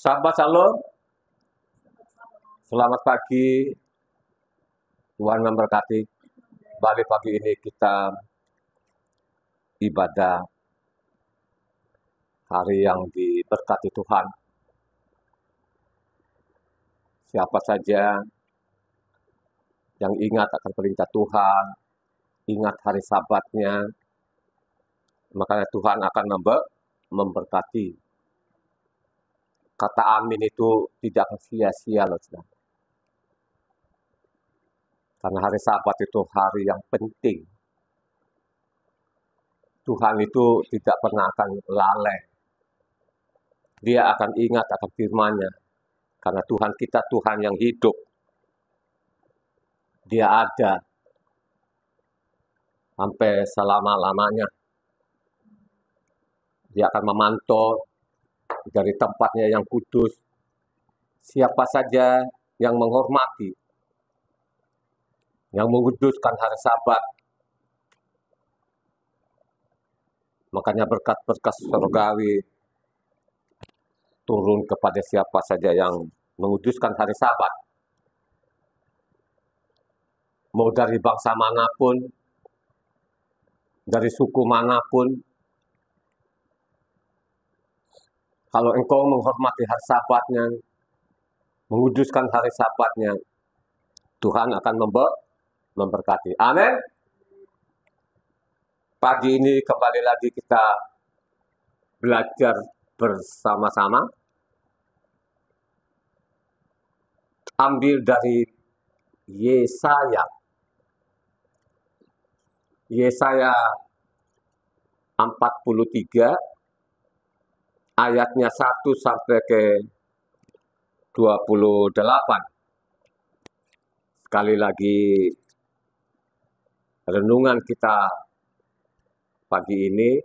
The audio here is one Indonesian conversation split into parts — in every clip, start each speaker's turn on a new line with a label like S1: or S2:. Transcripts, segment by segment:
S1: Sahabat Shalom, selamat pagi. Tuhan memberkati. Balik pagi ini kita ibadah hari yang diberkati Tuhan. Siapa saja yang ingat akan perintah Tuhan, ingat hari Sabatnya, makanya Tuhan akan memberkati. Kata amin itu tidak akan sia-sia loh, saudara. Karena hari Sabat itu hari yang penting. Tuhan itu tidak pernah akan lalai. Dia akan ingat akan firman-Nya. Karena Tuhan kita Tuhan yang hidup. Dia ada sampai selama-lamanya. Dia akan memantau dari tempatnya yang kudus. Siapa saja yang menghormati, yang menguduskan hari Sabat, makanya berkat-berkat surgawi turun kepada siapa saja yang menguduskan hari Sabat. Mau dari bangsa manapun, dari suku manapun, kalau engkau menghormati hari Sabatnya, menguduskan hari Sabatnya, Tuhan akan memberkati. Amin. Pagi ini kembali lagi kita belajar bersama-sama. Ambil dari Yesaya 43 ayatnya 1 sampai ke 28. Sekali lagi renungan kita pagi ini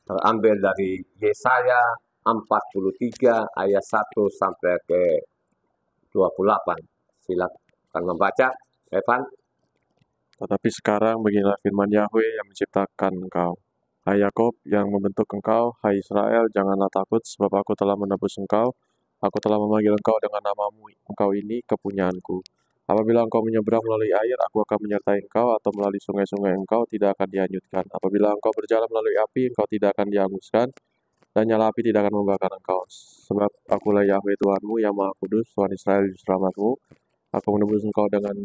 S1: terambil dari Yesaya 43 ayat 1 sampai ke 28. Silakan membaca, Evan.
S2: Tetapi sekarang beginilah firman Yahweh yang menciptakan engkau. Hai Yakob yang membentuk engkau, hai Israel, janganlah takut, sebab aku telah menebus engkau. Aku telah memanggil engkau dengan namamu, engkau ini kepunyaanku. Apabila engkau menyeberang melalui air, aku akan menyertai engkau, atau melalui sungai-sungai engkau tidak akan dihanyutkan. Apabila engkau berjalan melalui api, engkau tidak akan dihanguskan, dan nyala api tidak akan membakar engkau. Sebab akulah Yahweh Tuhanmu yang Maha Kudus, Tuhan Israel Juru Selamatmu. Aku menebus engkau dengan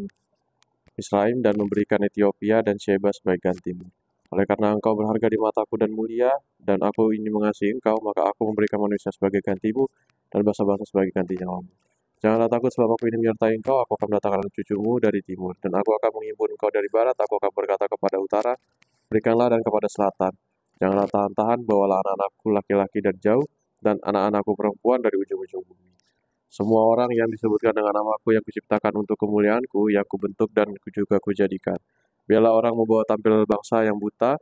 S2: Misraim dan memberikan Ethiopia dan Sheba sebagai gantimu. Oleh karena engkau berharga di mataku dan mulia, dan aku ingin mengasihi engkau, maka aku memberikan manusia sebagai gantimu, dan bangsa-bangsa sebagai ganti nyawamu. Janganlah takut, sebab aku ini menyertai engkau, aku akan mendatangkan cucumu dari timur, dan aku akan menghimpun engkau dari barat, aku akan berkata kepada utara, berikanlah, dan kepada selatan. Janganlah tahan-tahan, bawalah anak-anakku laki-laki dari jauh, dan anak-anakku perempuan dari ujung-ujung bumi. Semua orang yang disebutkan dengan namaku yang kuciptakan untuk kemuliaanku, yang kubentuk dan juga kujadikan. Biarlah orang membawa tampil bangsa yang buta,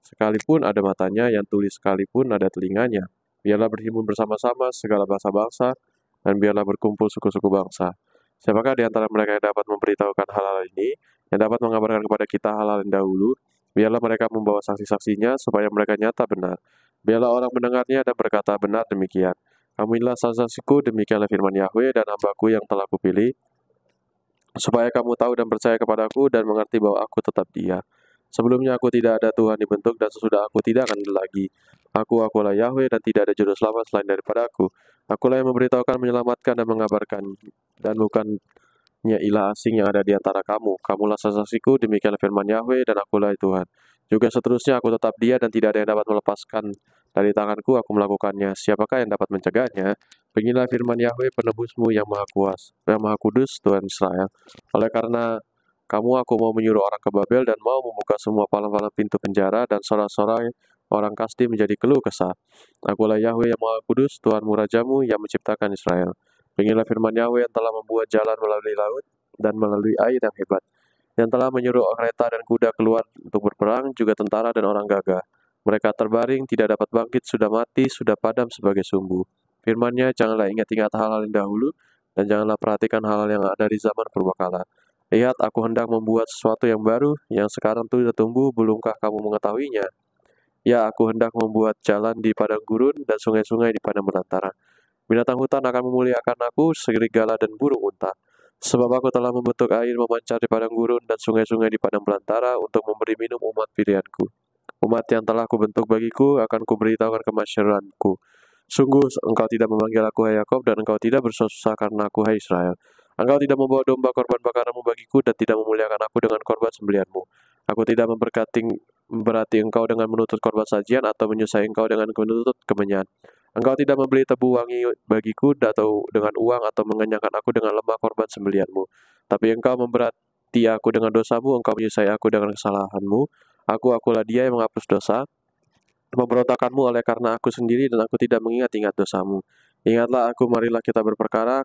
S2: sekalipun ada matanya, yang tuli sekalipun ada telinganya. Biarlah berhimpun bersama-sama segala bangsa-bangsa, dan biarlah berkumpul suku-suku bangsa. Siapakah di antara mereka yang dapat memberitahukan hal-hal ini, yang dapat mengabarkan kepada kita hal-hal yang dahulu? Biarlah mereka membawa saksi-saksinya, supaya mereka nyata benar. Biarlah orang mendengarnya dan berkata benar demikian. Kamu inilah saksiku, demikianlah firman Yahweh dan hambaku yang telah kupilih, supaya kamu tahu dan percaya kepadaku dan mengerti bahwa aku tetap Dia. Sebelumnya aku tidak ada Tuhan dibentuk, dan sesudah aku tidak akan ada lagi. Akulah Yahweh, dan tidak ada juru selamat selain daripada aku. Akulah yang memberitahukan, menyelamatkan, dan mengabarkan, dan bukannya ilah asing yang ada di antara kamu. Kamulah saksiku, demikianlah firman Yahweh, dan akulah Tuhan. Juga seterusnya aku tetap Dia, dan tidak ada yang dapat melepaskan dari tanganku. Aku melakukannya. Siapakah yang dapat mencegahnya? Beginilah firman Yahweh penebusmu yang maha kuasa, yang maha kudus, Tuhan Israel. Oleh karena kamu, aku mau menyuruh orang ke Babel dan mau membuka semua palang-palang pintu penjara, dan sorak-sorai orang Kasdi menjadi keluh kesah. Akulah Yahweh yang maha kudus, Tuhanmu Rajamu yang menciptakan Israel. Beginilah firman Yahweh yang telah membuat jalan melalui laut dan melalui air yang hebat, yang telah menyuruh kereta dan kuda keluar untuk berperang, juga tentara dan orang gagah. Mereka terbaring, tidak dapat bangkit, sudah mati, sudah padam sebagai sumbu. Firman-Nya, janganlah ingat-ingat hal-hal yang dahulu, dan janganlah perhatikan hal-hal yang ada di zaman purbakala. Lihat, aku hendak membuat sesuatu yang baru, yang sekarang sudah tumbuh, belumkah kamu mengetahuinya? Ya, aku hendak membuat jalan di padang gurun dan sungai-sungai di padang belantara. Binatang hutan akan memuliakan aku, serigala dan burung unta. Sebab aku telah membentuk air memancar di padang gurun dan sungai-sungai di padang belantara untuk memberi minum umat pilihanku. Umat yang telah kubentuk bagiku akan kuberitahukan kemasyhuranku. Sungguh engkau tidak memanggil aku hai Yakob, dan engkau tidak bersusah karena aku hai Israel. Engkau tidak membawa domba korban bakaranmu bagiku, dan tidak memuliakan aku dengan korban sembelihanmu. Aku tidak memberati engkau dengan menuntut korban sajian, atau menyusahai engkau dengan menuntut kemenyan. Engkau tidak membeli tebu wangi bagiku atau dengan uang, atau mengenyangkan aku dengan lemah korban sembelihanmu. Tapi engkau memberati aku dengan dosamu, engkau menyusahai aku dengan kesalahanmu. Akulah dia yang menghapus dosa, pemberontakanmu oleh karena aku sendiri, dan aku tidak mengingat-ingat dosamu. Ingatlah aku, marilah kita berperkara,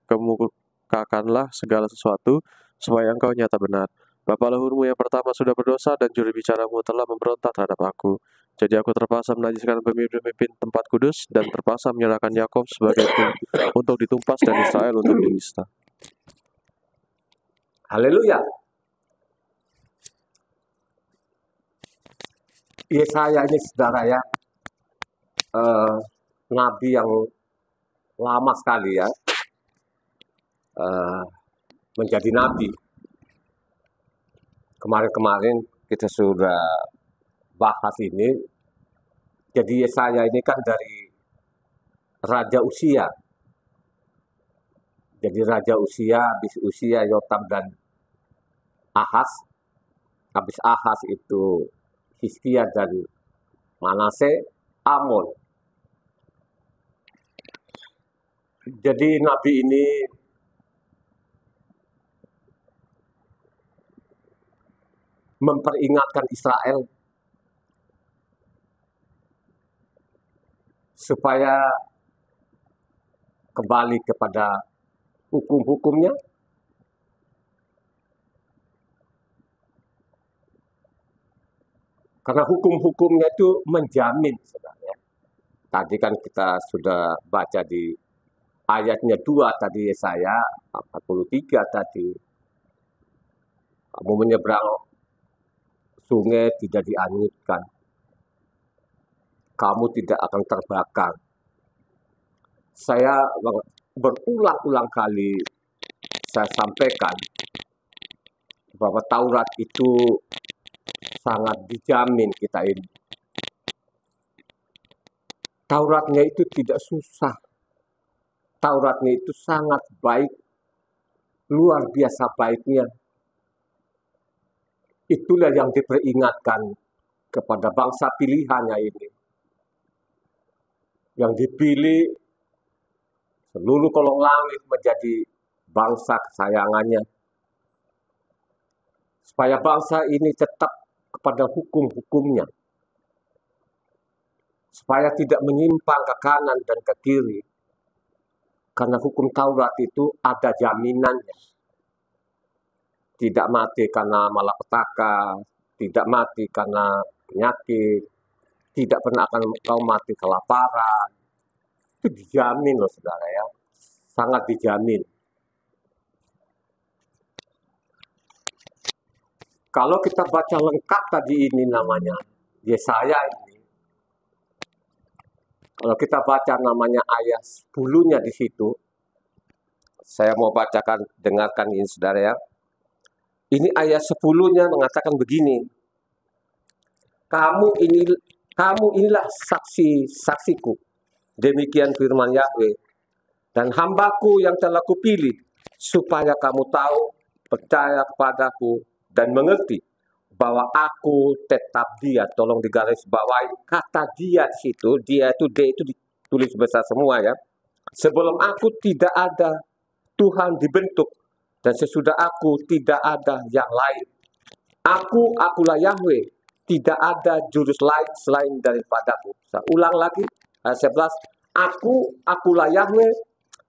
S2: kemukakanlah segala sesuatu, supaya engkau nyata benar. Bapa leluhurmu yang pertama sudah berdosa, dan juru bicaramu telah memberontak terhadap aku. Jadi aku terpaksa menajiskan pemimpin tempat kudus, dan terpaksa menyerahkan Yakob sebagai untuk ditumpas, dan Israel untuk dinista.
S1: Haleluya. Yesaya ini, saudara ya, nabi yang lama sekali ya, menjadi nabi. Kemarin-kemarin kita sudah bahas ini. Jadi Yesaya ini kan dari Raja Uzia. Jadi Raja Uzia, habis Uzia, Yotam, dan Ahaz. Habis Ahaz itu Hizkia dan Manase, Amon. Jadi nabi ini memperingatkan Israel supaya kembali kepada hukum-hukumnya, karena hukum-hukumnya itu menjamin sebenarnya. Tadi kan kita sudah baca di ayatnya 2 tadi, Yesaya 43 tadi. Kamu menyeberang sungai tidak dianyutkan, kamu tidak akan terbakar. Saya berulang-ulang kali saya sampaikan bahwa Taurat itu sangat dijamin kita ini. Tauratnya itu tidak susah. Tauratnya itu sangat baik, luar biasa baiknya. Itulah yang diperingatkan kepada bangsa pilihannya ini. Yang dipilih seluruh kolong langit menjadi bangsa kesayangannya. Supaya bangsa ini tetap kepada hukum-hukumnya. Supaya tidak menyimpang ke kanan dan ke kiri. Karena hukum Taurat itu ada jaminannya. Tidak mati karena malapetaka, tidak mati karena penyakit, tidak pernah akan kau mati kelaparan. Itu dijamin loh saudara ya, sangat dijamin. Kalau kita baca lengkap tadi ini namanya Yesaya ini, kalau kita baca namanya ayat 10-nya di situ, saya mau bacakan, dengarkan ini saudara ya. Ini ayat 10-nya mengatakan begini. Kamu inilah saksiku. Demikian firman Yahweh. Dan hambaku yang telah kupilih, supaya kamu tahu, percaya kepadaku, dan mengerti bahwa aku tetap dia. Tolong digaris bawahi kata dia di situ. Dia itu, D itu ditulis besar semua ya. Sebelum aku tidak ada, Tuhan dibentuk. Dan sesudah aku tidak ada yang lain. Akulah Yahweh. Tidak ada jurus lain selain daripadaku. Saya ulang lagi, ayat 11. Akulah Yahweh.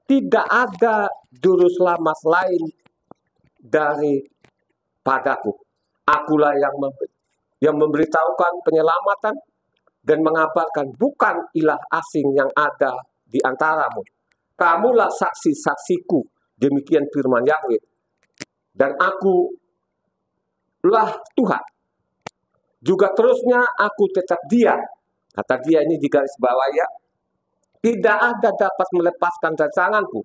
S1: Tidak ada juru selamat lain daripadaku. Akulah yang memberitahukan penyelamatan dan mengabarkan, bukan ilah asing yang ada di antaramu. Kamulah saksi-saksiku. Demikian firman Yahweh. Dan akulah Tuhan. Juga terusnya aku tetap dia. Kata dia ini di garis bawah ya. Tidak ada dapat melepaskan dari tanganku.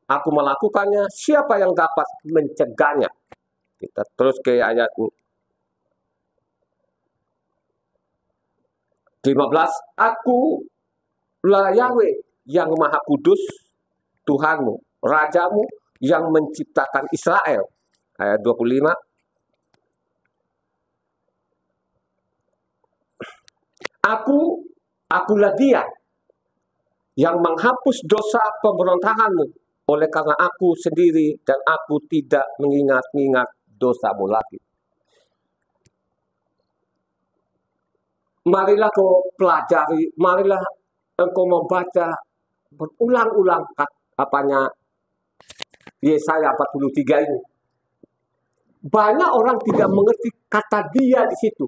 S1: Aku melakukannya, siapa yang dapat mencegahnya? Kita terus ke ayat 15. Akulah Yahweh yang Maha Kudus, Tuhanmu, Rajamu yang menciptakan Israel. Ayat 25. Akulah Dia yang menghapus dosa pemberontakanmu. Oleh karena aku sendiri dan aku tidak mengingat-ingat dosamu lagi. Marilah kau pelajari, marilah engkau membaca berulang-ulang Yesaya 43 ini. Banyak orang tidak mengerti kata dia di situ.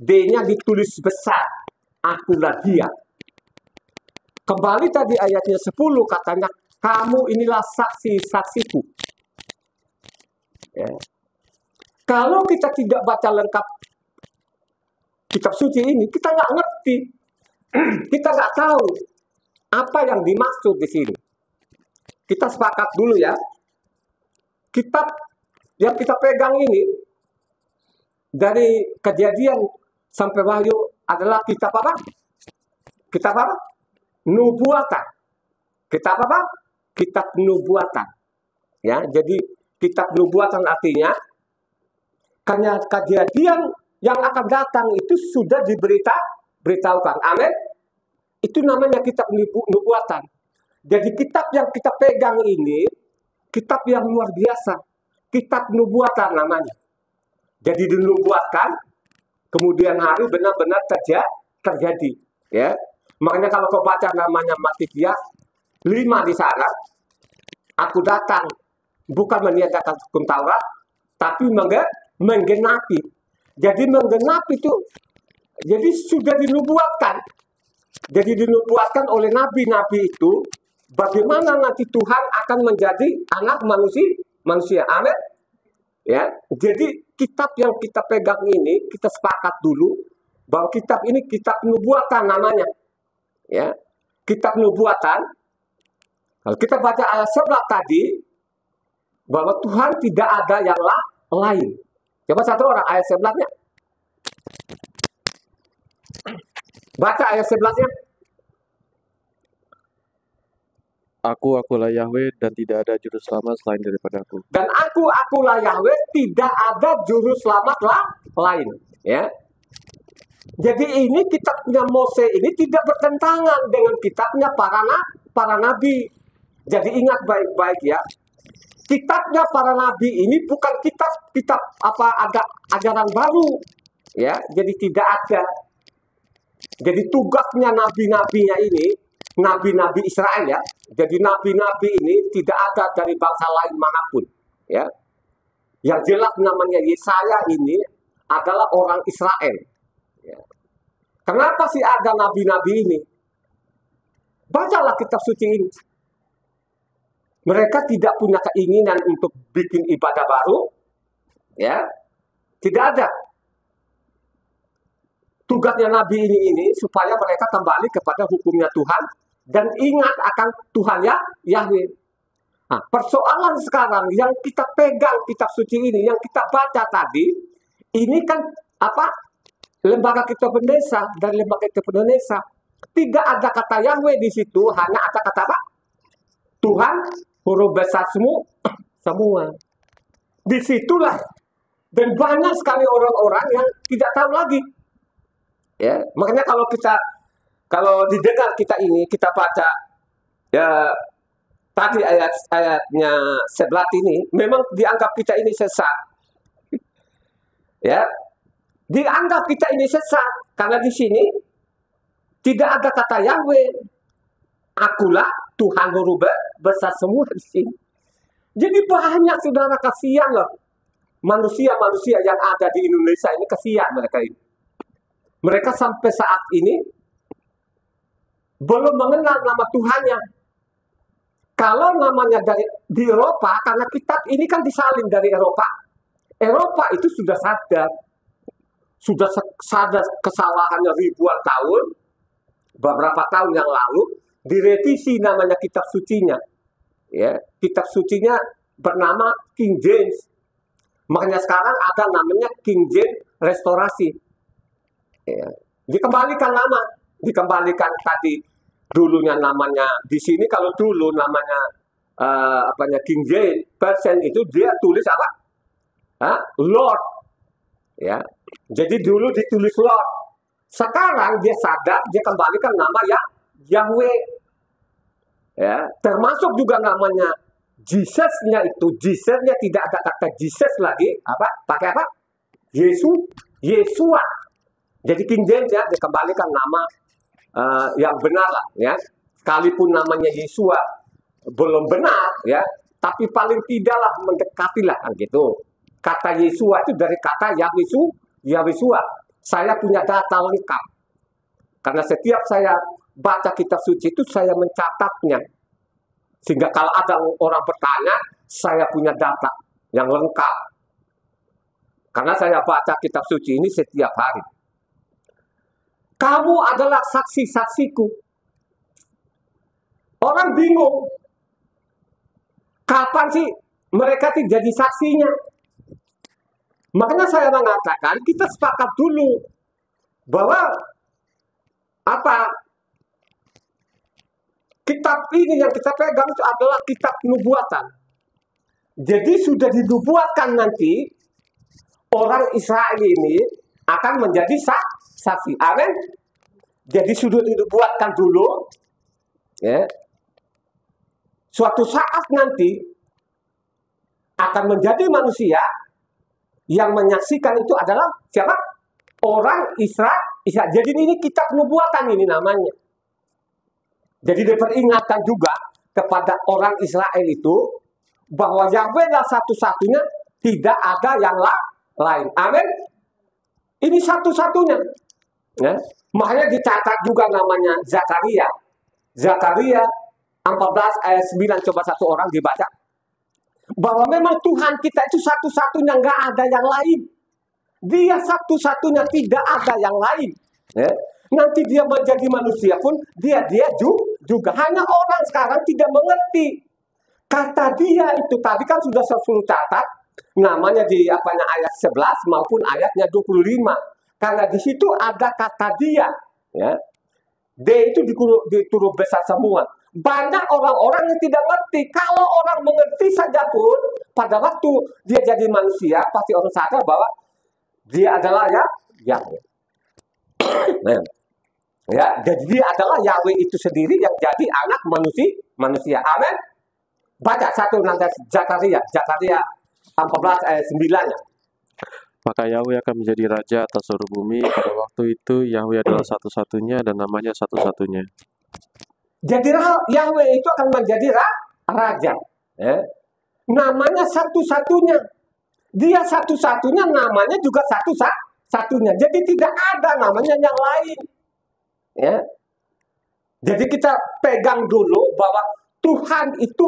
S1: D-nya ditulis besar. Akulah Dia. Kembali tadi ayatnya 10 katanya, kamu inilah saksi-saksiku. Ya. Kalau kita tidak baca lengkap kitab suci ini, kita nggak ngerti. Kita nggak tahu apa yang dimaksud di sini. Kita sepakat dulu ya. Kitab yang kita pegang ini, dari Kejadian sampai Wahyu adalah kitab apa? Kitab apa? Nubuatan. Kitab apa? Kitab nubuatan. Ya, jadi kitab nubuatan artinya karena kejadian yang akan datang itu sudah diberitahukan. Amin. Itu namanya kitab nubuatan. Jadi kitab yang kita pegang ini kitab yang luar biasa. Kitab nubuatan namanya. Jadi dinubuatkan, kemudian hari benar-benar terjadi. Ya. Makanya kalau kau baca namanya Matikias 5 di sana, aku datang bukan meniadakan hukum Taurat, tapi menggenapi. Jadi menggenapi itu, jadi sudah dinubuatkan. Jadi dinubuatkan oleh nabi-nabi itu, bagaimana nanti Tuhan akan menjadi anak manusia. Amin. Ya, jadi kitab yang kita pegang ini, kita sepakat dulu bahwa kitab ini kitab nubuatan namanya. Ya, kitab nubuatan. Kalau kita baca ayat 11 tadi, bahwa Tuhan tidak ada yang lain. Coba satu orang ayat 11-nya. Baca ayat 11-nya.
S2: Akulah Yahweh dan tidak ada juru selamat selain daripada aku.
S1: Dan akulah Yahweh, tidak ada juru selamat lain. Ya. Jadi ini kitabnya Mose ini tidak bertentangan dengan kitabnya para nabi. Jadi ingat baik-baik ya. Kitabnya para nabi ini bukan kitab ada ajaran baru. Ya, jadi tidak ada. Jadi tugasnya nabi-nabinya ini, nabi-nabi Israel ya. Jadi nabi-nabi ini tidak ada dari bangsa lain manapun. Ya. Yang jelas namanya Yesaya ini adalah orang Israel. Ya. Kenapa sih ada nabi-nabi ini? Bacalah kitab suci ini. Mereka tidak punya keinginan untuk bikin ibadah baru. Ya. Tidak ada. Tugasnya nabi ini supaya mereka kembali kepada hukumnya Tuhan dan ingat akan Tuhan Yahweh. Nah, persoalan sekarang yang kita pegang kitab suci ini, yang kita baca tadi, ini kan apa? Lembaga Kitab Indonesia dan Lembaga Kitab Indonesia. Tidak ada kata Yahweh di situ, hanya ada kata apa? Tuhan, huruf besar semua. Disitulah. Dan banyak sekali orang-orang yang tidak tahu lagi. Ya, makanya kalau didengar kita ini, kita baca ya tadi ayatnya 11 ini, memang dianggap kita ini sesat. Ya, dianggap kita ini sesat karena di sini tidak ada kata Yahweh. Akulah Tuhan huruf besar semua di sini. Jadi banyak saudara, kasihan loh. Manusia-manusia yang ada di Indonesia ini, kasihan mereka ini. Mereka sampai saat ini belum mengenal nama Tuhannya. Kalau namanya di Eropa, karena kitab ini kan disalin dari Eropa. Eropa itu sudah sadar kesalahannya ribuan tahun, beberapa tahun yang lalu direvisi namanya kitab sucinya. Ya, kitab sucinya bernama King James. Makanya sekarang ada namanya King James Restorasi. Ya, dikembalikan dikembalikan tadi dulunya namanya di sini kalau dulu namanya King James Version itu dia tulis apa? Lord. Ya. Jadi dulu ditulis Lord. Sekarang dia sadar dia kembalikan nama Yahweh. Ya, termasuk juga namanya Jesus-nya itu, Jesus-nya tidak ada kata Jesus lagi, pakai apa? Yesua. Jadi King James ya dikembalikan nama yang benar lah ya. Sekalipun namanya Yesua belum benar ya, tapi paling tidaklah mendekatilah kan gitu. Kata Yesua itu dari kata Yahweh. Saya punya data lengkap. Karena setiap saya baca kitab suci itu saya mencatatnya. Sehingga kalau ada orang bertanya, saya punya data yang lengkap. Karena saya baca kitab suci ini setiap hari. Kamu adalah saksi-saksiku. Orang bingung. Kapan sih mereka jadi saksinya? Makanya saya mengatakan kita sepakat dulu bahwa kitab ini yang kita pegang itu adalah kitab nubuatan. Jadi sudah dinubuatkan nanti orang Israel ini akan menjadi saksi. Amin. Jadi sudah dinubuatkan dulu. Ya. Suatu saat nanti akan menjadi manusia yang menyaksikan itu adalah siapa? Orang Israel. Jadi ini kitab nubuatan ini namanya. Jadi diperingatkan juga kepada orang Israel itu bahwa Yahweh adalah satu-satunya, tidak ada yang lain. Amin. Ini satu-satunya. Ya. Makanya dicatat juga namanya Zakaria. Zakaria 14 ayat 9, coba satu orang dibaca. Bahwa memang Tuhan kita itu satu-satunya, nggak ada yang lain. Dia satu-satunya, tidak ada yang lain. Ya. Nanti dia menjadi manusia pun, dia juga. Hanya orang sekarang tidak mengerti. Kata dia itu tadi kan sudah saya catat, namanya di ayat 11 maupun ayatnya 25. Karena di situ ada kata dia. Ya. D itu diturut besar semua. Banyak orang-orang yang tidak mengerti. Kalau orang mengerti saja pun, pada waktu dia jadi manusia, pasti orang sadar bahwa dia adalah Yahweh. Nah, ya, jadi dia adalah Yahweh itu sendiri yang jadi anak manusia. Amin. Baca satu nanti Zakaria 14 ayat 9-nya.
S2: Maka Yahweh akan menjadi raja atas seluruh bumi. Pada waktu itu Yahweh adalah satu-satunya dan namanya satu-satunya.
S1: Jadi Yahweh itu akan menjadi raja. Ya. Namanya satu-satunya. Dia satu-satunya, namanya juga satu-satunya. Jadi tidak ada namanya yang lain. Ya. Jadi kita pegang dulu bahwa Tuhan itu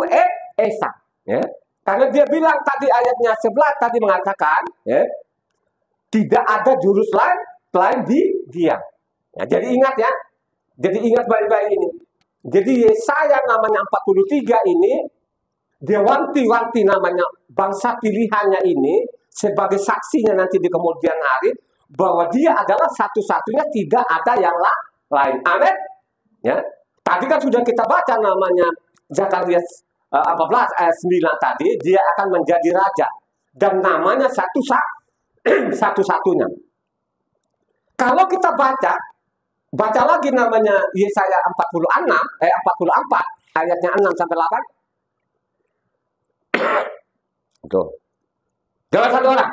S1: Esa. Ya. Karena dia bilang tadi ayatnya 11 tadi mengatakan, ya, tidak ada juru selain dia. Ya, jadi ingat ya. Jadi ingat baik-baik ini. Jadi Yesaya namanya 43 ini, dia wanti-wanti namanya bangsa pilihannya ini, sebagai saksinya nanti di kemudian hari, bahwa dia adalah satu-satunya, tidak ada yang lain. Amin. Ya. Tadi kan sudah kita baca namanya Zakaria 14 ayat 9 tadi, dia akan menjadi raja. Dan namanya satu-satunya. Kalau kita baca lagi namanya Yesaya 44 ayatnya 6 sampai 8. Tuh. Jawab satu orang.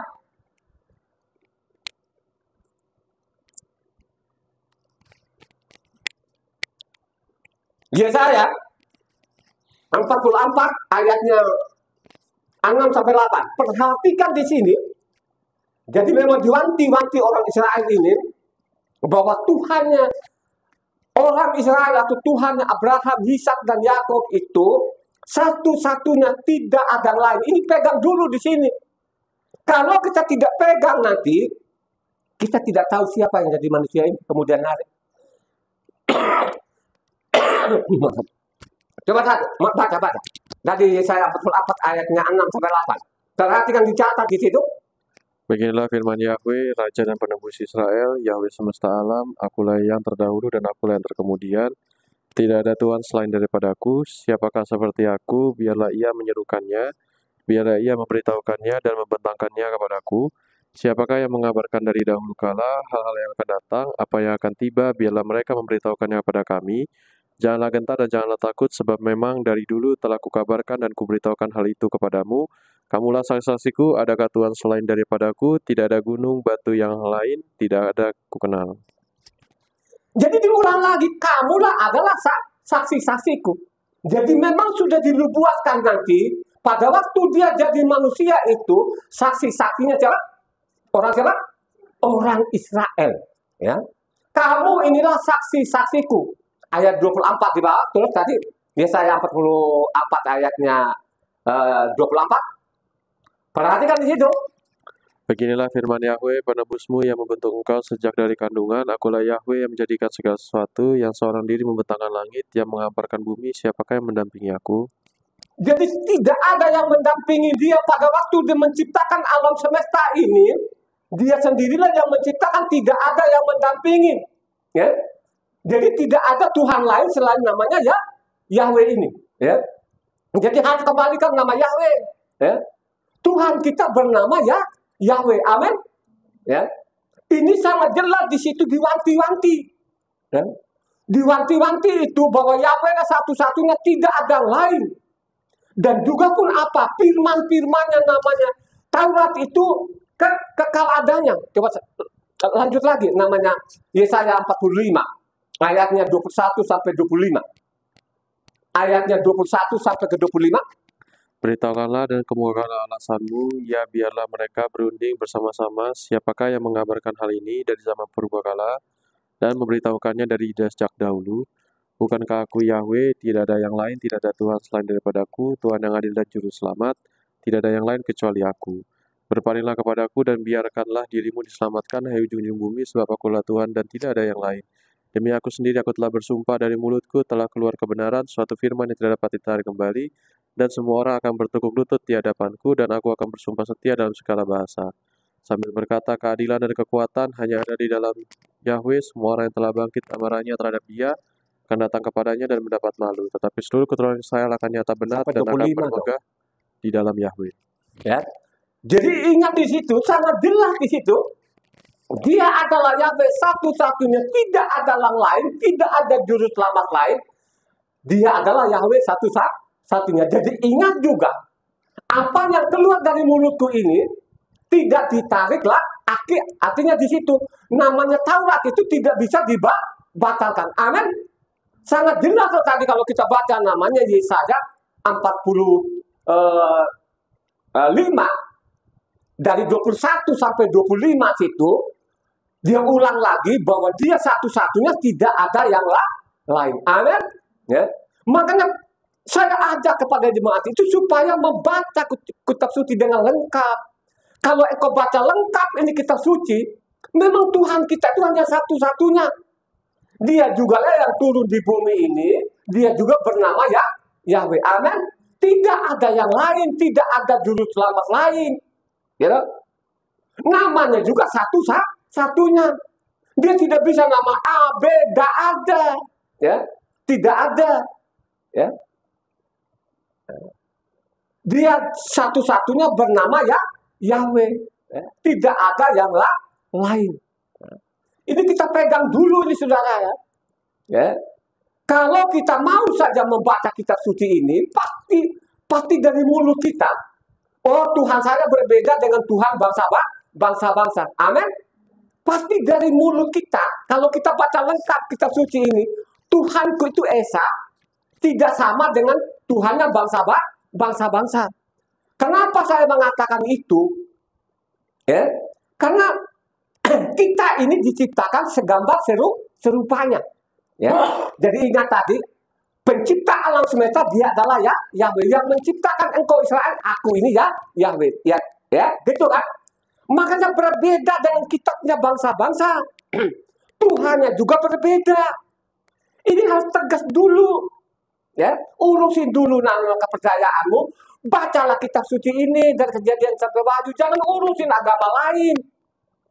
S1: Yesaya 44 ayatnya 6 sampai 8. Perhatikan di sini. Jadi memang diwanti-wanti orang Israel ini bahwa Tuhannya orang Israel atau Tuhannya Abraham, Ishak dan Yakub itu satu-satunya, tidak ada lain. Ini pegang dulu di sini. Kalau kita tidak pegang nanti, kita tidak tahu siapa yang jadi manusia ini kemudian hari. Coba baca. Dari Yesaya 44 ayatnya 6 sampai 8. Perhatikan dicatat di situ.
S2: Beginilah firman Yahweh, Raja dan Penebus Israel, Yahweh semesta alam, akulah yang terdahulu dan akulah yang terkemudian. Tidak ada Tuhan selain daripadaku, siapakah seperti aku, biarlah ia menyerukannya, biarlah ia memberitahukannya dan membentangkannya kepadaku. Siapakah yang mengabarkan dari dahulu kala hal-hal yang akan datang, apa yang akan tiba, biarlah mereka memberitahukannya kepada kami. Janganlah gentar dan janganlah takut, sebab memang dari dulu telah kukabarkan dan kuberitahukan hal itu kepadamu. Kamulah saksi-saksiku, adakah Tuhan selain daripadaku, tidak ada gunung, batu yang lain, tidak ada kukenal.
S1: Jadi diulang lagi, kamulah adalah saksi-saksiku. Jadi memang sudah dinubuatkan nanti, pada waktu dia jadi manusia itu, saksi-saksinya siapa? Orang siapa? Orang Israel. Ya. Kamu inilah saksi-saksiku. Ayat 24 di bawah, terus tadi Yesaya 44 ayatnya 24. Perhatikan di situ.
S2: Beginilah firman Yahweh, penebusmu yang membentuk engkau sejak dari kandungan. Akulah Yahweh yang menjadikan segala sesuatu, yang seorang diri membentangkan langit, yang menghamparkan bumi. Siapakah yang mendampingi aku?
S1: Jadi tidak ada yang mendampingi dia pada waktu dia menciptakan alam semesta ini. Dia sendirilah yang menciptakan, tidak ada yang mendampingi. Ya. Jadi tidak ada Tuhan lain selain namanya ya Yahweh ini. Ya. Jadi harus kembalikan nama Yahweh. Ya. Tuhan kita bernama ya Yahweh. Amin. Ya. Ini sangat jelas di situ diwanti-wanti. Ya. Diwanti-wanti itu bahwa Yahweh satu-satunya, tidak ada lain. Dan juga pun apa? Firman-firmannya namanya Taurat itu kekal adanya. Coba lanjut lagi, namanya Yesaya 45 ayatnya 21 sampai 25. Ayatnya 21 sampai ke 25.
S2: Beritahukanlah dan kemukakanlah alasanmu, ya biarlah mereka berunding bersama-sama. Siapakah yang mengabarkan hal ini dari zaman purbakala dan memberitahukannya dari sejak dahulu? Bukankah aku Yahweh, tidak ada yang lain, tidak ada Tuhan selain daripadaku, Tuhan yang adil dan juru selamat, tidak ada yang lain kecuali aku. Berpalinglah kepadaku dan biarkanlah dirimu diselamatkan, hai ujung-ujung bumi, sebab akulah Tuhan dan tidak ada yang lain. Demi aku sendiri aku telah bersumpah, dari mulutku telah keluar kebenaran, suatu firman yang tidak dapat ditarik kembali, dan semua orang akan bertekuk lutut di hadapanku, dan aku akan bersumpah setia dalam segala bahasa. Sambil berkata, keadilan dan kekuatan hanya ada di dalam Yahweh. Semua orang yang telah bangkit amarahnya terhadap dia akan datang kepadanya dan mendapat malu. Tetapi seluruh keturunan Israel akan nyata benar dan akan bermegah di dalam Yahweh.
S1: Ya. Jadi ingat di situ, sangat jelas di situ. Dia adalah Yahweh satu-satunya, tidak ada yang lain, tidak ada juru selamat lain. Dia adalah Yahweh satu-satunya. Jadi ingat juga, apa yang keluar dari mulutku ini tidak ditariklah. Artinya di situ namanya Taurat itu tidak bisa dibatalkan. Amin. Sangat jelas tadi kalau kita baca namanya Yesaya 45 dari 21 sampai 25 situ. Dia ulang lagi bahwa dia satu-satunya, tidak ada yang lain. Amin. Ya. Makanya saya ajak kepada jemaat itu supaya membaca kitab suci dengan lengkap. Kalau engkau baca lengkap ini kitab suci, memang Tuhan kita itu hanya satu-satunya. Dia juga yang turun di bumi ini, dia juga bernama Yahweh. Amin. Tidak ada yang lain, tidak ada juru selamat lain. Ya. Namanya juga satunya. Dia tidak bisa nama A, B, tidak ada. Ya. Tidak ada. Ya. Dia satu-satunya bernama Yahweh. Ya. Tidak ada yang lain. Ini kita pegang dulu ini saudara ya. Ya. Kalau kita mau saja membaca kitab suci ini, pasti dari mulut kita, oh Tuhan saya berbeda dengan Tuhan bangsa-bangsa. Amin. Pasti dari mulut kita. Kalau kita baca lengkap kitab suci ini, Tuhanku itu Esa tidak sama dengan Tuhannya bangsa-bangsa. Kenapa saya mengatakan itu? Ya, karena kita ini diciptakan segambar serupanya. Ya. Jadi ingat tadi, pencipta alam semesta dia adalah Yahweh yang menciptakan engkau Israel. Aku ini Yahweh. Ya, gitu kan? Makanya berbeda dengan kitabnya bangsa-bangsa. Tuhannya juga berbeda. Ini harus tegas dulu. Ya, urusin dulu nama kepercayaanmu. Bacalah kitab suci ini dari Kejadian sampai Wahyu. Jangan urusin agama lain.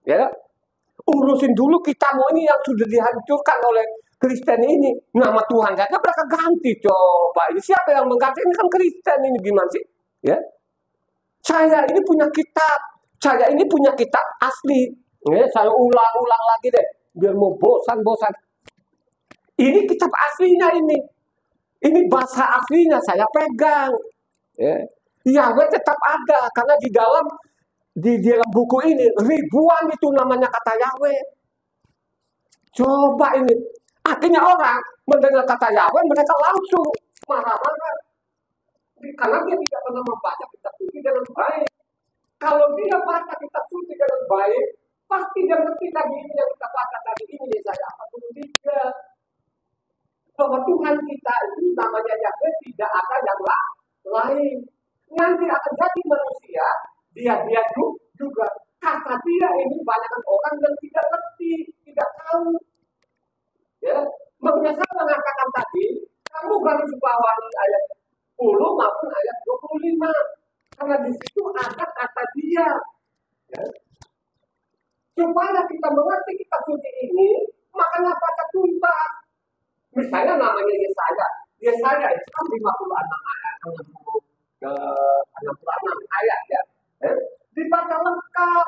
S1: Ya, urusin dulu kitabmu ini yang sudah dihancurkan oleh Kristen ini. Nama Tuhan saja mereka ganti. Coba ini siapa yang mengganti? Ini kan Kristen ini, gimana sih? Ya, saya ini punya kitab. Saya ini punya kitab asli. Ya, saya ulang-ulang lagi deh, biar mau bosan-bosan. Ini kitab aslinya ini. Ini bahasa aslinya saya pegang. Ya. Yahweh tetap ada karena di dalam buku ini ribuan itu namanya kata Yahweh. Coba ini. Akhirnya orang mendengar kata Yahweh mereka langsung marah-marah. Karena dia tidak pernah membaca kitab suci dengan baik. Kalau dia baca kitab suci dengan baik, pasti dia ngerti tadi ini yang kita baca tadi ini Yesaya 43. Bahwa Tuhan kita itu namanya Yahweh, tidak ada yang lain. Nanti akan jadi manusia, dia juga. Kata dia ini banyak orang yang tidak ngerti, tidak tahu. Ya, makanya saya mengatakan tadi, kamu garis bawahi ayat 10 maupun ayat 25. Karena di situ ada kata dia. Ya. Supaya kita mengerti kitab suci ini, makanya baca tuntas. Misalnya namanya Yesaya itu kan 56 ayat, 66 ayat ya. Dibaca lengkap.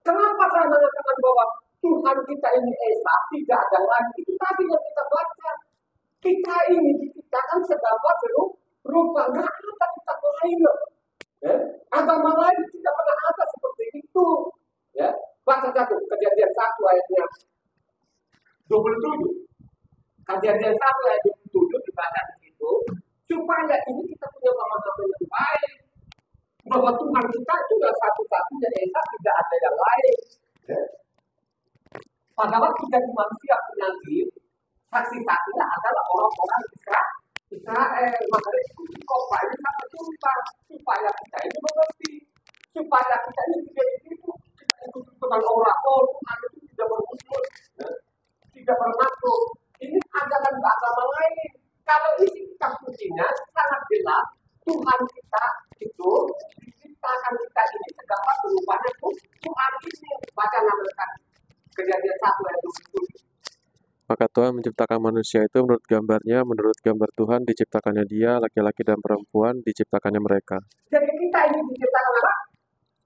S1: Kenapa saya mengatakan bahwa Tuhan kita ini Esa, tidak ada lagi? Itu tadi yang kita baca. Kita ini diciptakan segambar serupa, nggak ada kitab lain loh. Ya. Agama lain tidak pernah ada seperti itu. Ya. Baca satu, Kejadian 1 ayatnya 27. Kejadian 1 ayat 27 dibaca di situ, supaya ini kita punya pemahaman yang baik bahwa Tuhan kita itu adalah satu-satunya Esa, tidak ada yang lain. Ya. Padahal kita manusia penagih, saksi-saksinya adalah orang-orang Israel. Makanya itu khotbah ini sangat sumpah supaya kita ini mengerti, supaya kita ini tidak itu dengan orator, Tuhan itu tidak bermusuh, ya, tidak bermaksud. Ini adalah agama lain. Kalau isi kitab sucinya sangat jelas, Tuhan kita itu diciptakan kita ini segambar serupanya Tuhan ini. Baca nama Kejadian 1 ayat 27.
S2: Maka Tuhan menciptakan manusia itu menurut gambarnya, menurut gambar Tuhan diciptakannya dia, laki-laki dan perempuan diciptakannya mereka.
S1: Jadi kita ini diciptakan apa?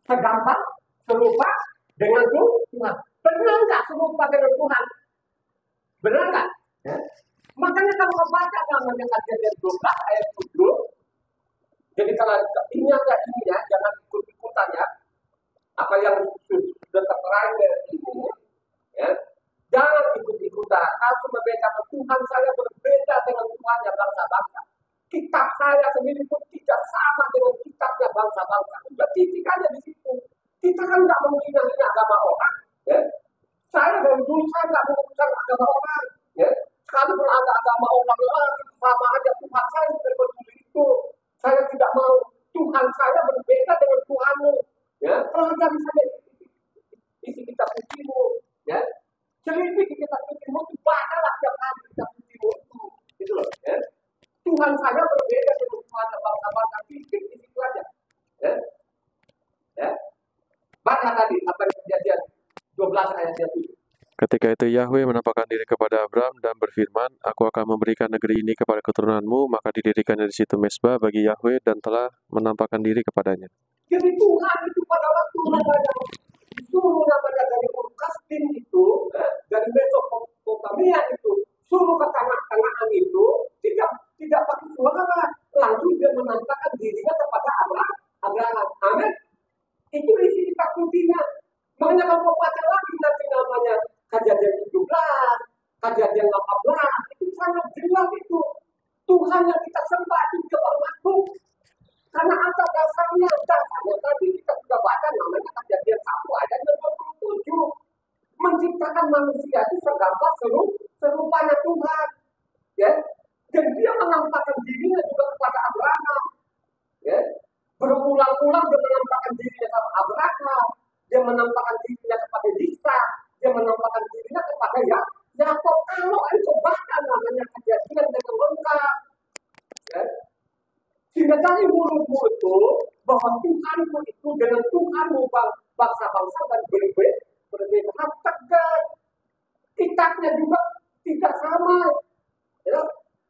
S1: Segambar, serupa dengan Tuhan. Benar nggak serupa dengan Tuhan? Benar nggak? Ya. Makanya kalau membaca namanya Kejadian 12 ayat 7, jadi kalau ini ada ini ya, jangan ikut-ikutan ya. Apa yang sudah terang dari ini, ya. Jangan ikut-ikutan. Harus membedakan Tuhan saya berbeda dengan Tuhannya bangsa-bangsa. Kitab saya sendiri pun tidak sama dengan kitabnya bangsa-bangsa. Udah titik aja di situ. Kita kan nggak menghina agama orang. Ya. Saya dari dulu saya nggak menghina agama orang. Ya. Kalau ada agama orang lain sama aja Tuhan saya tidak peduli itu. Saya tidak mau Tuhan saya berbeda dengan Tuhanmu. Ya. Pelajari saja isi kitab sucimu. Ya. Selipik kitab sucimu itu bacalah tiap hari kitab sucimu itu. Gitu loh. Ya. Tuhan saya berbeda dengan Tuhan bangsa-bangsa. Titik di situ aja. Ya. Ya. Baca tadi apa yang Kejadian 12 ayat 7.
S2: Ketika itu Yahweh menampakkan diri kepada Abram dan berfirman, Aku akan memberikan negeri ini kepada keturunanmu, maka didirikannya di situ mesbah bagi Yahweh dan telah menampakkan diri kepadanya.
S1: Jadi Tuhan itu pada waktu suruh namanya dari Kastin itu, dari Mesopotamia itu, suruh ke tanah-tanahan itu, tidak pakai suara, langsung dia menampakkan dirinya kepada Abraham. Amin. Itu isi kitab sucinya. Makanya kalau mau baca lagi nanti namanya Kejadian 17, Kejadian 18, itu sangat jelas itu. Tuhan yang kita sembah itu dia bermakhluk. Karena apa dasarnya tadi kita sudah baca namanya Kejadian 1 ayat 27. Menciptakan manusia itu segambar serupanya Tuhan. Ya. Dan dia menampakkan dirinya juga kepada Abraham. Ya. Berulang-ulang dia menampakkan dirinya kepada Abraham. Dia menampakkan dirinya kepada Ishak, dia menampakkan dirinya kamu bangsa-bangsa dan berbeda tegas. Kitabnya juga tidak sama. Ya.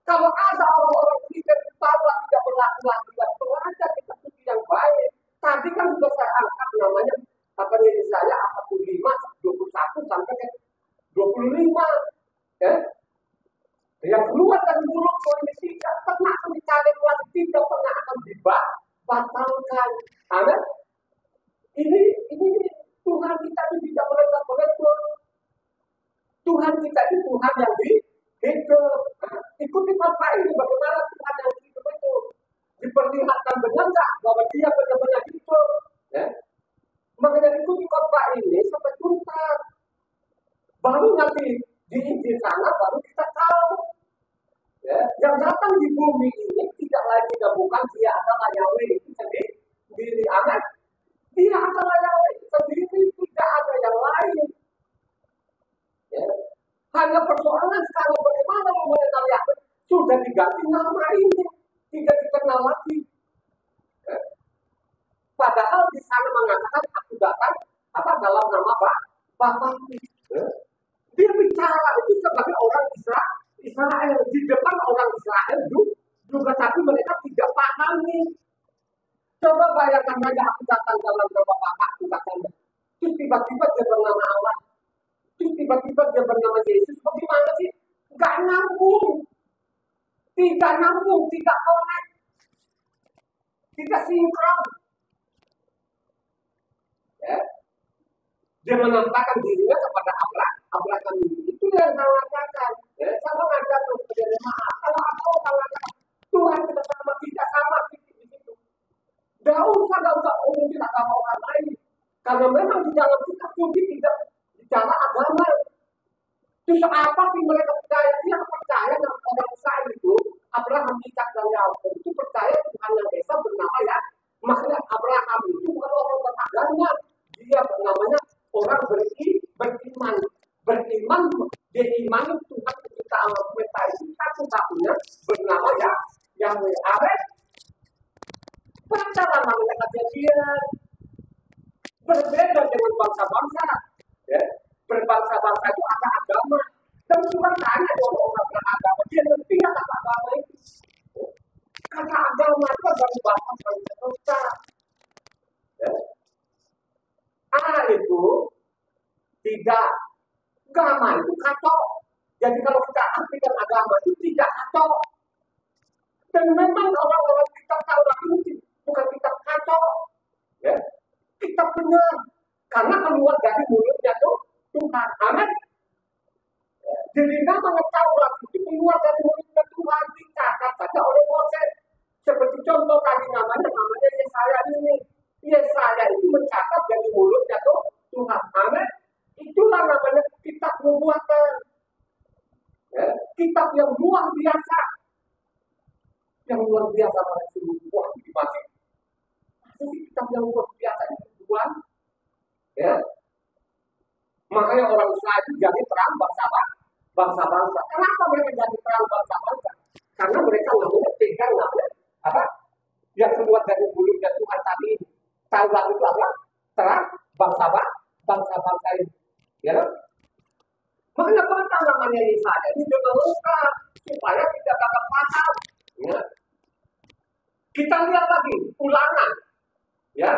S1: Kalau ada orang-orang Kristen bahwa tidak berlaku lagi dan ada kitab suci yang baik. Tadi kan sudah saya angkat namanya apa ini saya 45, 21 sampai ke 25. Ya. Yang keluar dari mulut orang tidak pernah akan dicari lagi, tidak pernah akan dibatalkan. Amin. Ini Tuhan kita itu tidak melebar-lebar. Tuhan kita itu Tuhan yang hidup. Ikuti khotbah ini bagaimana Tuhan yang hidup itu diperlihatkan benar nggak bahwa Dia benar-benar hidup. Ya. Makanya ikuti khotbah ini sampai tuntas. Baru nanti di Injil sana baru kita tahu. Ya. Yang datang di bumi ini tidak lain tidak bukan Dia adalah Yahweh itu sendiri. Amin. Dia adalah Yahweh itu sendiri, tidak ada yang lain. Ya. Hanya persoalan sekarang bagaimana mengenal Yahweh sudah diganti nama ini, tidak dikenal lagi. Ya. Padahal di sana mengatakan aku datang dalam nama Bapakku. Ya. Dia bicara itu sebagai orang Israel di depan orang Israel juga, tapi mereka tidak pahami. Coba bayangkan saja aku datang dalam nama Bapakku katanya. Terus tiba-tiba dia bernama Allah. Terus tiba-tiba dia bernama Yesus. Bagaimana sih? Gak nyambung. Tidak nyambung, tidak connect. Tidak sinkron. Ya. Dia menampakkan dirinya kepada Abraham ini. Itu yang saya katakan. Ya, saya mengatakan kepada jemaat. Kalau aku mengatakan Tuhan kita sama, tidak sama di situ. Gak usah urusin agama orang lain. Karena memang di dalam kitab suci tidak bicara agama. Terus apa sih mereka percaya? Dia percaya dalam orang Israel itu Abraham, Ishak dan Yakub itu percaya Tuhan yang Esa bernama ya. Makanya Abraham itu bukan orang beragama. Dia namanya orang beriman. Dia iman Tuhan pencipta alam semesta itu satu-satunya bernama ya Yahweh. Amin. Baca namanya Kejadian. Berbeda dengan bangsa-bangsa. Ya. Berbangsa-bangsa itu ada agama. Dan Tuhan tanya orang beragama, dia ngerti kata agama itu. Kata agama itu dari bahasa bangsa. Ya. Itu tidak. Agama itu kacau. Jadi kalau kita artikan agama itu tidak kacau. Dan memang orang-orang kitab Taurat ini bukan kitab kacau. Ya. Kitab benar. Karena keluar dari mulutnya tuh Tuhan. Amin. Jadi nama Taurat itu keluar dari mulutnya Tuhan, dicatat saja oleh Moses. Seperti contoh tadi namanya Yesaya ini. Yesaya itu mencatat dari mulutnya tuh Tuhan. Amin. Itulah namanya kitab nubuatan. Ya, kitab yang luar biasa. Yang luar biasa pada seluruh buah di masa. Masa sih kitab yang luar biasa itu Tuhan? Ya. Makanya orang Israel itu jadi perang bangsa-bangsa. Kenapa mereka jadi perang bangsa-bangsa? Karena mereka namanya pegang namanya apa? Yang keluar dari mulutnya Tuhan tadi ini. Taurat itu apa? Terang bangsa-bangsa ini. Ya. Makanya apa namanya Yesaya ini juga lengkap supaya tidak dapat pasal. Ya. Kita lihat lagi Ulangan. Ya.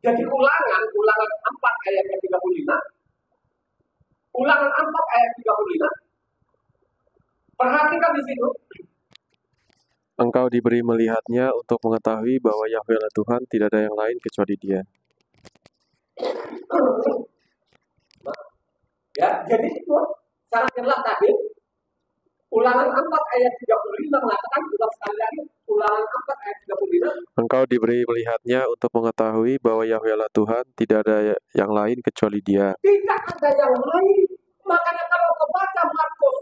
S1: Jadi Ulangan 4 ayat 35. Ulangan 4 ayat 35. Perhatikan di situ.
S2: Engkau diberi melihatnya untuk mengetahui bahwa Yahweh adalah Tuhan, tidak ada yang lain kecuali Dia.
S1: Ya, jadi itu sangat jelas tadi. Ulangan 4 ayat 35 mengatakan ulang sekali lagi. Ulangan 4 ayat 35.
S2: Engkau diberi melihatnya untuk mengetahui bahwa Yahweh adalah Tuhan, tidak ada yang lain kecuali Dia.
S1: Tidak ada yang lain. Makanya kalau kebaca Markus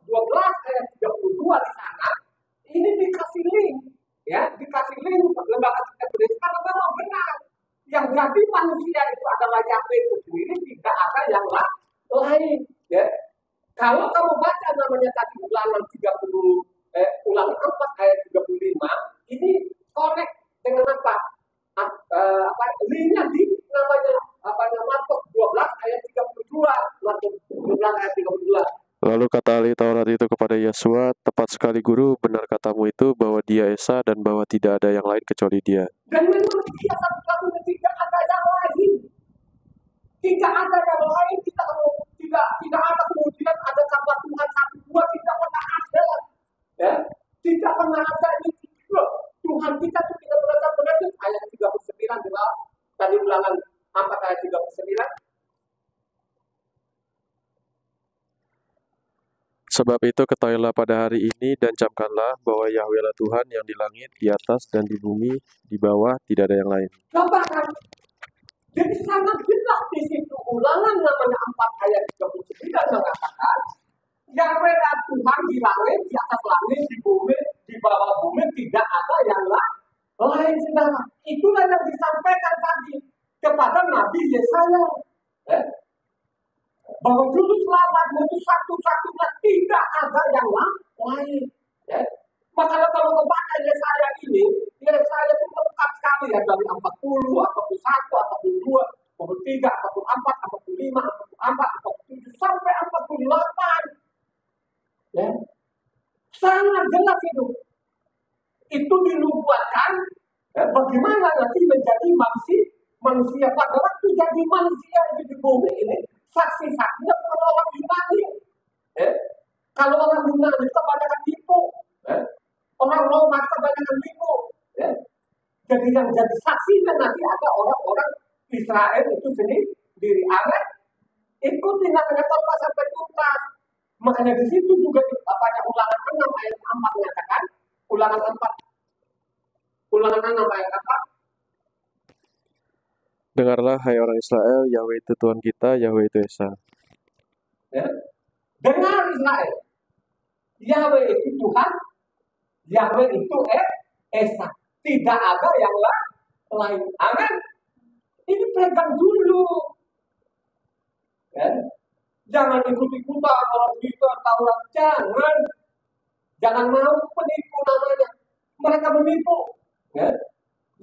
S1: 12 ayat 32 di sana, ini dikasih link, ya, dikasih link lembaga Kristen karena memang benar. Yang jadi manusia itu adalah Yahweh itu sendiri, tidak ada yang lain. Ya. Kalau kamu baca namanya tadi Ulangan 4 ayat 35, ini connect dengan apa? Linknya di namanya ulang ayat 32.
S2: Lalu kata ahli Taurat itu kepada Yesua, tepat sekali guru, benar katamu itu bahwa dia Esa dan bahwa tidak ada yang lain kecuali dia.
S1: Dan memang dia satu-satunya, tidak ada yang lain. Tidak ada yang lain, tidak ada kemudian ada tambah Tuhan satu dua, tidak pernah ada. Ya, tidak pernah ada ini. Loh, Tuhan kita itu tidak benar-benar ayat 39 adalah tadi ulangan 4 ayat 39.
S2: Sebab itu ketahuilah pada hari ini dan camkanlah bahwa Yahweh lah Tuhan yang di langit, di atas, dan di bumi, di bawah, tidak ada yang lain.
S1: Bahkan, jadi sangat jelas di situ ulangan namanya 4 ayat 39 mengatakan Yahweh lah Tuhan di langit, di atas langit, di bumi, di bawah bumi, tidak ada yang lain, saudara. Itulah yang disampaikan tadi kepada Nabi Yesaya. Bahwa juru selamat itu satu-satunya, tidak ada yang lain. Maka kalau kepada Yesaya ini, Yesaya itu lengkap sekali ya, dari 40, 41, 42, 43, 44, 45, 44, 47, sampai 48. Ya. Sangat jelas itu. Itu dinubuatkan bagaimana nanti menjadi manusia. Pada waktu jadi manusia di bumi ini, saksi-saksinya bukan orang Yunani. Kalau orang Yunani kebanyakan tipu, orang Roma kebanyakan tipu. Jadi yang jadi saksinya nanti ada orang-orang Israel itu sendiri Arab ikuti namanya Torah sampai tuntas. Makanya di situ juga banyak ulangan 6 ayat 4 mengatakan ulangan 6 ayat 4.
S2: Dengarlah hai orang Israel, Yahweh itu Tuhan kita, Yahweh itu Esa.
S1: Ya. Dengar Israel, Yahweh itu Tuhan, Yahweh itu Esa. Tidak ada yang lain. Amin. Ini pegang dulu. Ya. Jangan ikut-ikutan orang bisa Taurat. Jangan mau penipu namanya. Mereka menipu. Ya.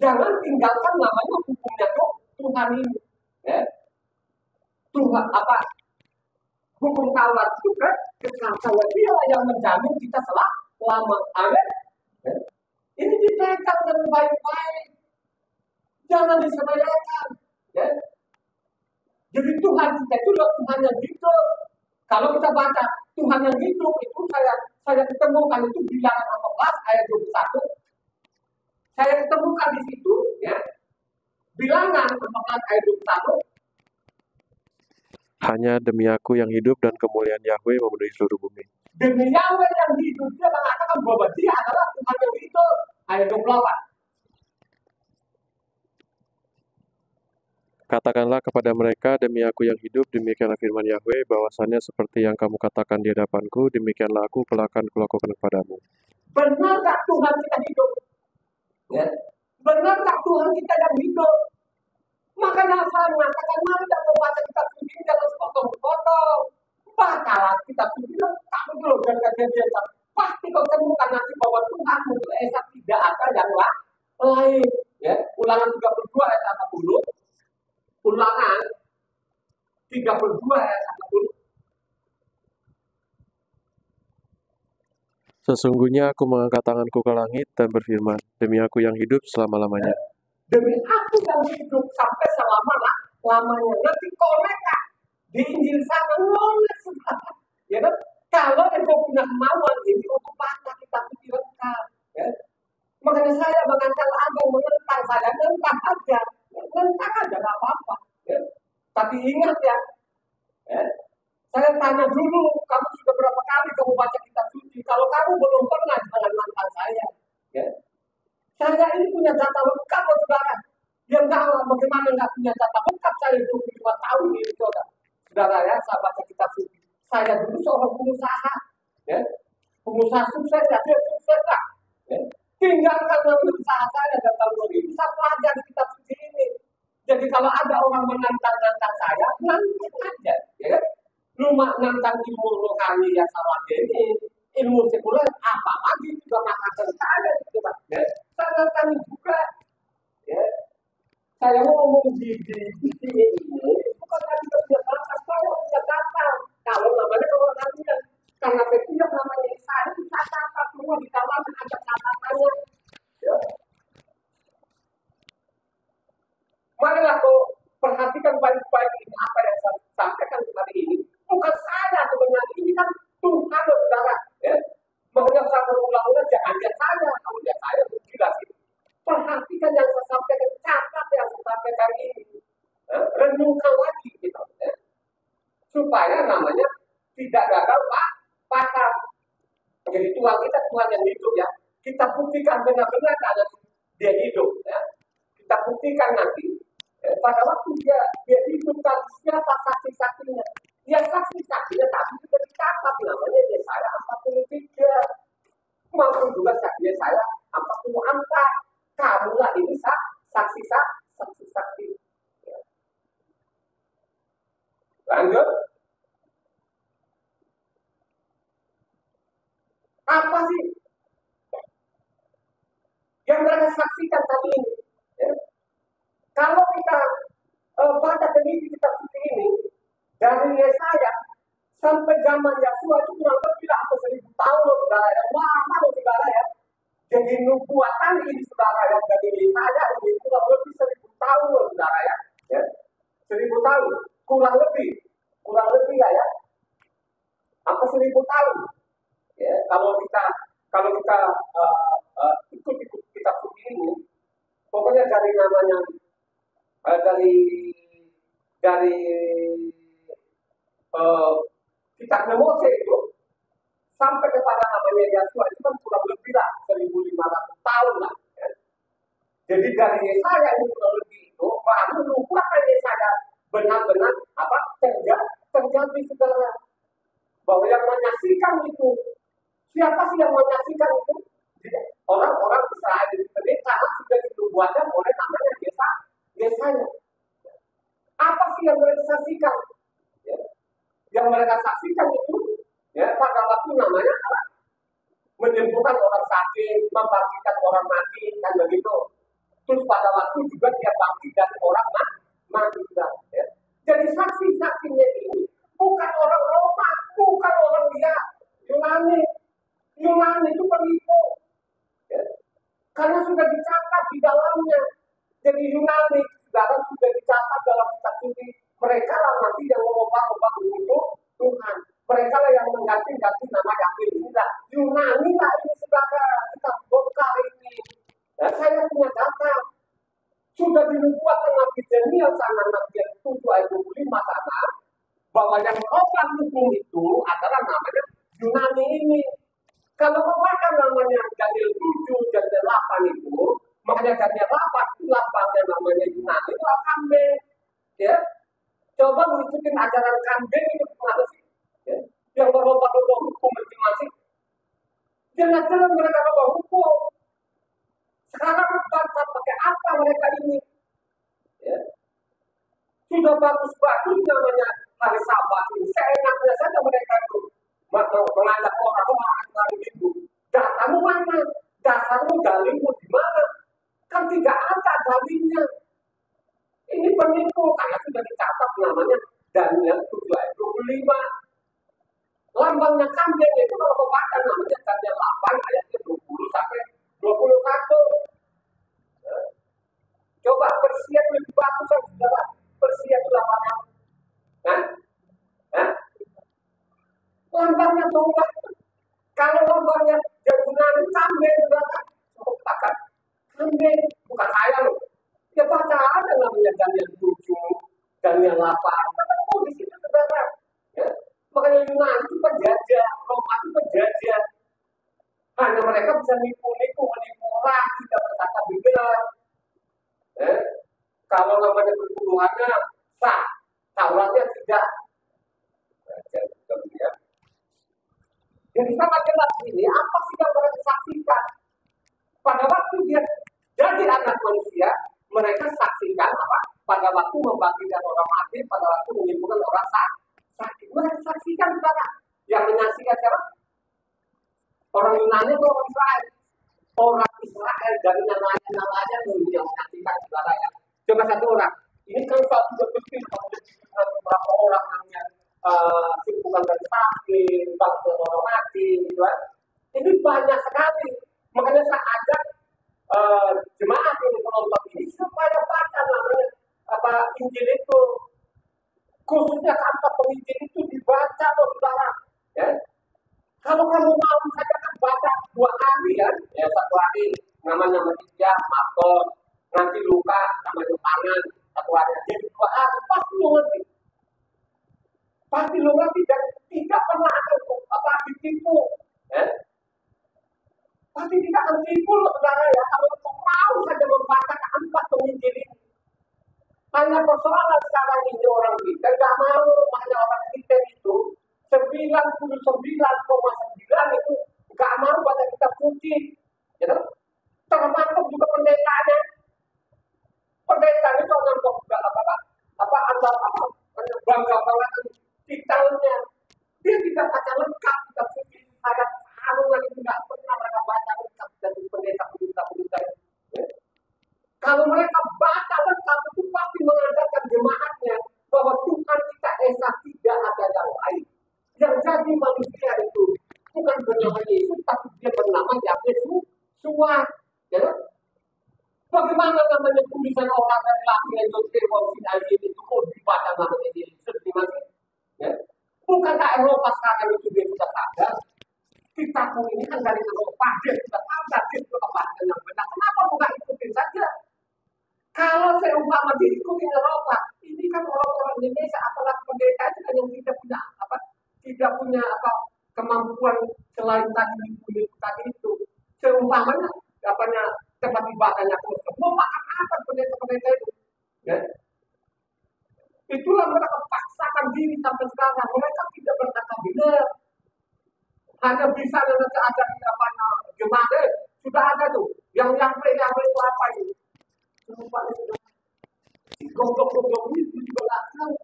S1: Jangan tinggalkan namanya hukumnya Tuhan ini. Ya. Tuhan apa? Hukum Taurat juga keselamatan dia yang menjamin kita selama. Amin. Ya. Ini dipegang dengan baik-baik. Jangan disepelekan. Ya. Jadi Tuhan kita itu adalah Tuhan yang hidup. Kalau kita baca Tuhan yang hidup itu saya ketemukan itu Bilangan 14 ayat 21. Saya ketemukan di situ ya. Bilangan 14 ayat 21.
S2: Hanya demi aku yang hidup dan kemuliaan Yahweh memenuhi seluruh bumi.
S1: Demi Yahweh yang hidup, dia mengatakan bahwa dia adalah Tuhan yang hidup. Ayat 28.
S2: Katakanlah kepada mereka, demi aku yang hidup, demikianlah firman Yahweh, bahwasannya seperti yang kamu katakan di hadapanku, demikianlah aku akan kulakukan kepadamu.
S1: Benarkah Tuhan kita hidup? Ya. Benarkah Tuhan kita yang hidup? Makanya saya mengatakan, mari kita membaca kitab suci jangan sepotong-sepotong. Bacalah kitab suci lengkap dulu dan kejadian. Pasti kau temukan nanti bahwa Tuhan itu Esa, tidak ada yang lain. Ya. Ulangan 32 ayat 40. Ulangan 32 ayat 40.
S2: Sesungguhnya aku mengangkat tanganku ke langit dan berfirman, demi aku yang hidup selama-lamanya.
S1: Demi aku yang hidup sampai selama-lamanya. Nanti koleka di Injil sana ngolek sebenarnya. Ya kan? Kalau engkau punya kemauan ini untuk baca kitab suci lengkap. Ya. Makanya saya mengangkat agama menentang, saya nentang aja. Nentang aja, nggak apa-apa. Ya. Tapi ingat ya, saya tanya dulu, kamu sudah berapa kali kamu baca kitab suci? Kalau kamu belum pernah, jangan nantang saya. Ya. Saya ini punya data lengkap, saudara. Yang tahu bagaimana nggak punya data lengkap, saya 25 tahun ini, saudara. Saudara ya, saya baca kitab suci. Saya dulu seorang pengusaha. Ya. Pengusaha sukses, ya, dia sukses lah. Ya. Tinggalkan usaha saya dan tahun 2000, saya pelajari kitab suci ini. Jadi kalau ada orang menantang saya, nantang aja. Ya. Rumah nantang ilmu rohani yang sama ini, ilmu sekuler, apa lagi juga mengatakan saya. Ya. Saya nantang juga. Ya. Saya ngomong di sini ini, bukan lagi punya data, saya punya data. Kalau supaya namanya tidak gagal pakar. Jadi Tuhan kita Tuhan yang hidup ya. Kita buktikan benar-benar ada dia hidup ya. Kita buktikan nanti pada waktu dia hidupkan siapa saksi-saksinya. Ya saksi-saksinya tapi juga dicatat namanya Yesaya 43. Maupun juga Yesaya 44. Kamulah ini saksi-saksi. Ya. Lanjut. Apa sih yang mereka saksikan tadi ini? Ya. Kalau kita baca teliti kitab suci ini dari Yesaya sampai zaman Yesua itu kurang lebih hampir 1000 tahun loh saudara ya. Lama loh saudara ya. Jadi nubuatan ini saudara yang dari Yesaya ini kurang lebih 1000 tahun loh saudara ya. 1000 tahun kurang lebih ya. Apa 1000 tahun? Ya, kalau kita ikut kitab suci ini, pokoknya dari namanya dari kitab Mose itu sampai kepada namanya Yesua itu kan kurang lebih lah 1500 tahun lah. Ya. Jadi dari Yesaya ini kurang lebih itu baru menubuatkan Yesaya benar-benar terjadi segala bahwa yang menyaksikan itu siapa sih yang menyaksikan itu? Orang-orang Israel itu sendiri karena sudah dinubuatkan oleh namanya Yesaya. Apa sih yang mereka saksikan? Ya. Yang mereka saksikan itu ya pada waktu namanya menyembuhkan orang sakit, membangkitkan orang mati dan begitu. Terus pada waktu juga dia bangkit dari orang mati. Ya. Jadi saksi-saksinya ini bukan orang Roma, bukan orang dia Yunani itu penipu. Ya. Karena sudah dicatat di dalamnya. Jadi Yunani sekarang sudah dicatat dalam kitab suci. Mereka lah nanti yang mengubah-ubah untuk Tuhan. Mereka lah yang mengganti-ganti nama Yahweh inilah. Yunani lah ini saudara. Kita bongkar ini. Ya, saya punya data. Sudah dinubuatkan Nabi Daniel sana, Nabi 7 ayat 25 sana, bahwa yang mengubah hukum itu adalah namanya Yunani ini. Kalau membaca namanya Daniel 7, Daniel 8 itu, makanya Daniel 8 namanya Yunani itu Kambe. Ya. Coba mengikuti ajaran Kambe itu gimana sih? Ya. Yang berubah-ubah hukum masing-masing. Jelas-jelas mereka berubah hukum. Sekarang bangsa pakai apa mereka ini? Ya. Sudah bagus-bagus namanya hari Sabat ini. Seenaknya saja mereka itu mengajak orang hari Minggu. Datamu mana? Dasarmu dalilmu di mana? Kan tidak ada dalilnya. Ini penipu karena sudah dicatat namanya Daniel 7 ayat 25. Lambangnya kambing itu kalau membaca namanya Daniel 8 ayat 20 sampai 21. Ya. Coba Persia lebih bagus saudara. Persia itu lambangnya. Lambangnya domba. Kalau lambangnya Yunani kambing saudara. Pakai kambing bukan saya loh. Ya baca ada namanya Daniel 7, Daniel 8. Oh di situ saudara. Ya. Makanya Yunani itu penjajah, Roma itu penjajah. Hanya mereka bisa menipu orang, tidak berkata benar. Kalau namanya perburuannya sah, Tauratnya tidak. Jadi sangat jelas ini apa sih yang mereka saksikan? Pada waktu dia jadi anak manusia, mereka saksikan apa? Pada waktu membangkitkan orang mati, pada waktu menyembuhkan orang sakit. Mereka saksikan saudara. Yang menyaksikan siapa? Orang Yunani atau orang Israel? Orang Israel dari namanya yang menyaksikan saudara ya. Coba satu orang. Ini kan sudah betul berapa orang namanya bukan dari sakit, bangkit orang mati, gitu kan? Ini banyak sekali. Makanya saya ajak jemaat ini penonton ini supaya baca namanya Injil itu. Khususnya kata penginjil itu dibaca loh saudara. Ya. Kalau kamu mau saya akan baca 2 hari ya 1 hari namanya Matius, Markus, nanti Lukas sama Yohanes 1 hari. Jadi 2 hari pasti lo ngerti. Pasti belum lagi dan tidak pernah ada ditipu. Pasti tidak akan tipu loh saudara ya, kalau engkau mau saja membaca keempat penginjil ini. Hanya persoalan sekarang ini orang kita nggak mau, hanya orang kita itu 99,9 itu nggak mau baca kitab suci, ya. Termasuk juga pendetanya. Pendeta itu orang bangga banget titelnya. Dia tidak baca lengkap kitab suci. Saya selalu lagi tidak pernah mereka baca lengkap dari pendeta-pendeta. Ya. Kalau mereka baca lengkap itu pasti mengajarkan jemaatnya bahwa Tuhan kita Esa tidak ada yang lain. Yang jadi manusia itu bukan bernama Yesus, tapi dia bernama Yahweh Tuhan. Ya. Bagaimana namanya tulisan orang dari lahir yang Sinai itu mau dibaca namanya Yesus di mana? Ya. Bukankah Eropa sekarang itu dia sudah sadar? Kita pun ini kan dari Eropa, dia sudah sadar dia itu kebaca yang benar. Kenapa bukan ikutin saja? Kalau seumpama diikutin Eropa, ini kan orang-orang Indonesia apalagi pendeta itu kan yang tidak punya kemampuan selain tadi itu. Seumpamanya tempat ibadahnya terus mau makan apa pendeta itu? Ya. Itulah mereka paksakan diri sampai sekarang. Mereka tidak berkata benar. Hanya bisa ada jemaat sudah ada tuh. Yang itu apa ini? Si goblok itu juga nggak tahu.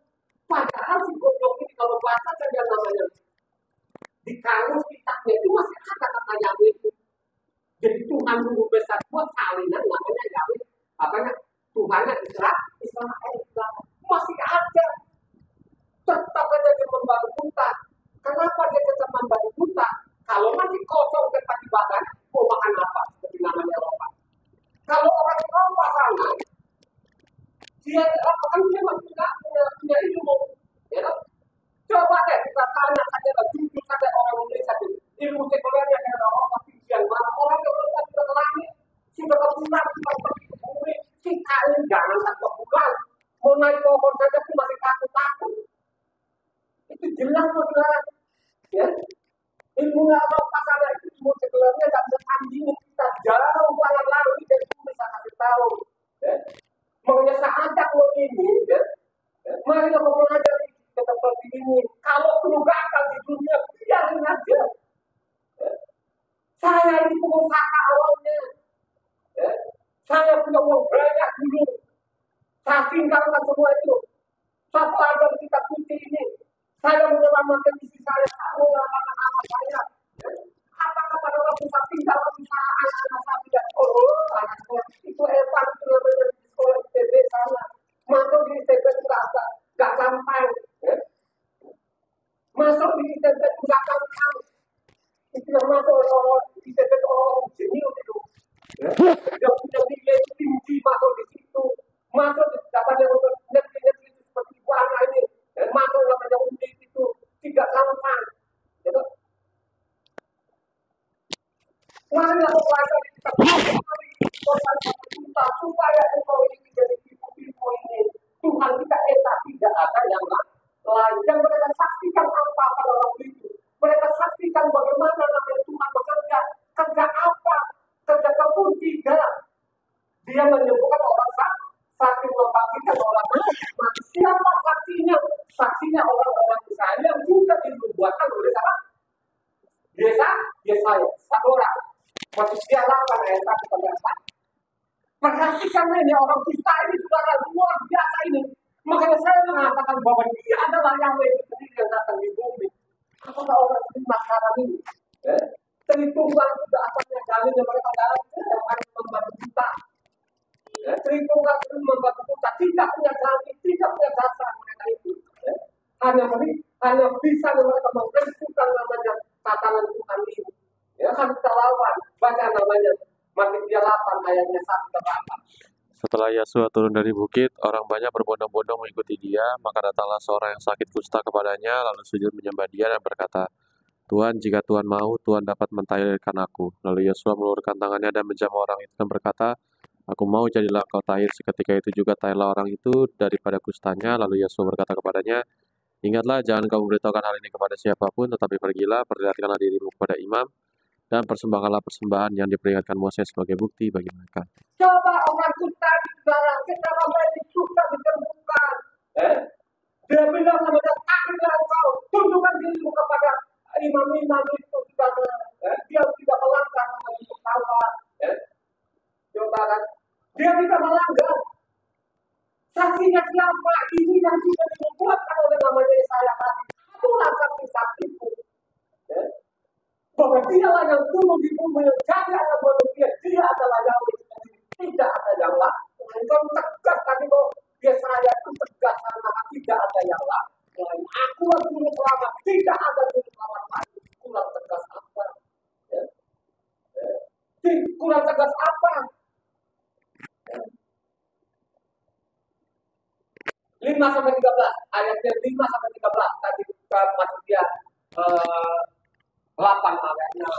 S1: Padahal si goblok ini kalau baca saja namanya di kamus kitabnya itu masih ada katanya itu. Jadi Tuhan dulu besar buat salinan namanya Yahweh. Tuhannya Israel. Masih ada. Tetap aja dia membantu buta. Kenapa dia tetap membantu buta? Kalau nanti kosong tempat ibadah, mau makan apa? Seperti namanya Eropa. Kalau orang Eropa sana, dia nggak punya ilmu. Ya? Coba deh kita tanya saja, jujur saja orang Indonesia itu. Ilmu sekulernya kayak Eropa, yang mana orang Eropa sudah langit, sudah ke bulan, sudah pergi ke bumi. Kita ini jangan takut bulan. Mau naik pohon saja pun masih takut. Itu jelas saudara. Ya. Ilmu Eropa sana itu ilmu sekulernya nggak bisa tandingin kita jauh banget lalu kita bisa kasih tahu. Ya. Makanya saya ajak lo ini, ya. Mari kita mengajar kita seperti ini. Kalau perlu gagal di dunia, biarin aja. Ya. Saya ini pengusaha awalnya. Ya. Saya punya uang banyak dulu. Saya tinggalkan semua itu. Saya pelajar kitab suci ini. Saya menyelamatkan istri saya, menyelamatkan anak saya. Apakah pada waktu saya tinggal usaha anak-anak saya tidak itu hebat itu namanya di sekolah ITB sana. Masuk di ITB juga nggak gampang. Masuk di ITB nggak gampang. Itu yang masuk orang ITB orang jenius itu. Yang punya nilai tinggi masuk di situ. Masuk di dapatnya untuk negeri-negeri seperti Ghana ini. Masuk namanya unik itu tidak gampang. Gitu. Mari aku belajar di kitab supaya engkau ini menjadi tipu-tipu ini. Tuhan kita Esa tidak ada yang lain. Yang mereka saksikan apa pada waktu itu. Mereka saksikan bagaimana namanya Tuhan bekerja. Kerja apa? Kerja kebun tidak. Dia menyembuhkan orang sakit, membangkitkan orang mati. Siapa saksinya? Saksinya orang-orang Israel yang juga dibuatkan oleh siapa? Yesaya, satu orang. Manusia lapan ayat 1 sampai 4. Perhatikan ini orang kita ini saudara luar biasa ini. Makanya saya mengatakan bahwa dia adalah Yahweh itu sendiri yang datang di bumi. Apakah orang terima sekarang ini? Perhitungan sudah apanya dalil yang mereka dalam yang hanya membantu kita. Perhitungan itu membantu kita. Tidak punya dalil, tidak punya dasar mereka itu. Hanya bisa mereka menentukan namanya tatanan Tuhan ini. Ya, kan kita lawan. Baca namanya Matius 8 ayatnya 1 sampai 4.
S2: Setelah Yesua turun dari bukit, orang banyak berbondong-bondong mengikuti dia, maka datanglah seorang yang sakit kusta kepadanya, lalu sujud menyembah dia dan berkata, Tuhan, jika Tuhan mau, Tuhan dapat mentahirkan aku. Lalu Yesua meluruskan tangannya dan menjamah orang itu dan berkata, Aku mau jadilah engkau tahir. Seketika itu juga tahirlah orang itu daripada kustanya. Lalu Yesua berkata kepadanya, Ingatlah, jangan kau memberitahukan hal ini kepada siapapun, tetapi pergilah, perlihatkanlah dirimu kepada imam, dan persembahkanlah persembahan yang diperingatkan Moses sebagai bukti bagi mereka.
S1: Coba orang kita di dalam kita memiliki susah ditemukan. Dia bilang kepada anda kau tunjukkan dirimu kepada imam-imam itu saudara. Dia tidak melanggar untuk kawan. Coba kan? Dia tidak melanggar. Saksinya siapa? Ini yang sudah dibuatkan oleh namanya Yesaya tadi. Itulah saksi-saksiku. Bahwa dialah yang turun di bumi yang jadi anak manusia. Dia adalah yang tidak ada yang lain. Engkau tegas tadi kok Yesaya itu tegas karena tidak ada yang lain. Aku yang juru selamat. Tidak ada juru selamat lain. Kurang tegas apa? Kurang tegas apa? 5-13 ayatnya 5-13 tadi kita masuk dia 8 ayatnya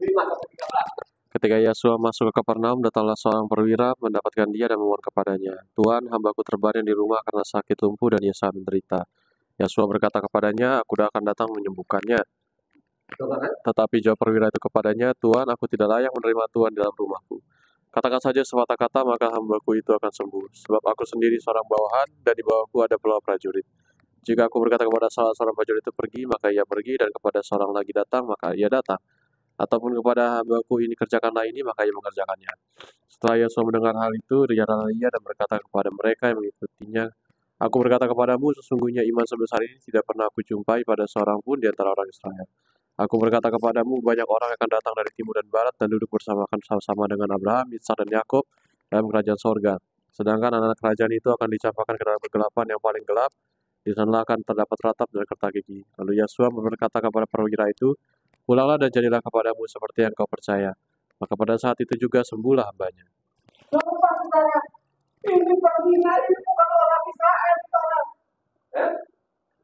S1: 5-13.
S2: Ketika Yesua masuk ke Kapernaum, datanglah seorang perwira mendapatkan dia dan memohon kepadanya, "Tuhan, hambaku terbaring di rumah karena sakit lumpuh dan ia sangat menderita." Yesua berkata kepadanya, "Aku akan datang menyembuhkannya." Tetapi jawab perwira itu kepadanya, "Tuhan, aku tidak layak menerima Tuhan di dalam rumahku. Katakan saja sepatah kata, maka hambaku itu akan sembuh. Sebab aku sendiri seorang bawahan, dan di bawahku ada puluhan prajurit. Jika aku berkata kepada salah seorang prajurit itu pergi, maka ia pergi, dan kepada seorang lagi datang, maka ia datang. Ataupun kepada hambaku ini kerjakanlah ini, maka ia mengerjakannya." Setelah Yesus mendengar hal itu, berjalanlah ia dan berkata kepada mereka yang mengikutinya, "Aku berkata kepadamu, sesungguhnya iman sebesar ini tidak pernah aku jumpai pada seorang pun di antara orang Israel. Aku berkata kepadamu, banyak orang akan datang dari timur dan barat dan duduk bersama-sama dengan Abraham, Ishak dan Yakub dalam kerajaan sorga. Sedangkan anak-anak kerajaan itu akan dicampakkan ke dalam kegelapan yang paling gelap, di sana akan terdapat ratap dan kerta gigi." Lalu Yesua berkata kepada perwira itu, "Pulanglah dan jadilah kepadamu seperti yang kau percaya." Maka pada saat itu juga sembuhlah hambanya.
S1: Coba saudara, ini perwira ini bukan orang Israel, saudara.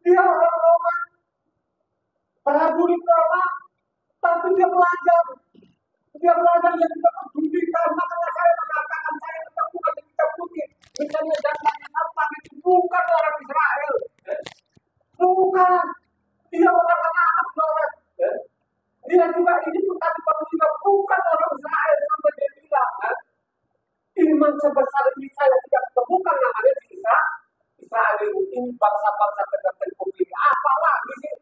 S1: Dia orang Roma, prajurit Roma, tapi dia belajar. Dia belajar dan tidak pedulikan. Makanya saya mengatakan saya ketemukan di kitab suci. Misalnya datangnya apa itu bukan orang Israel. Bukan. Dia orang anak saudara. Dia juga ini pun tadi juga bukan orang Israel sampai dia bilang. Iman sebesar ini saya tidak temukan namanya di Israel ini bangsa-bangsa tertentu. Apalagi sih?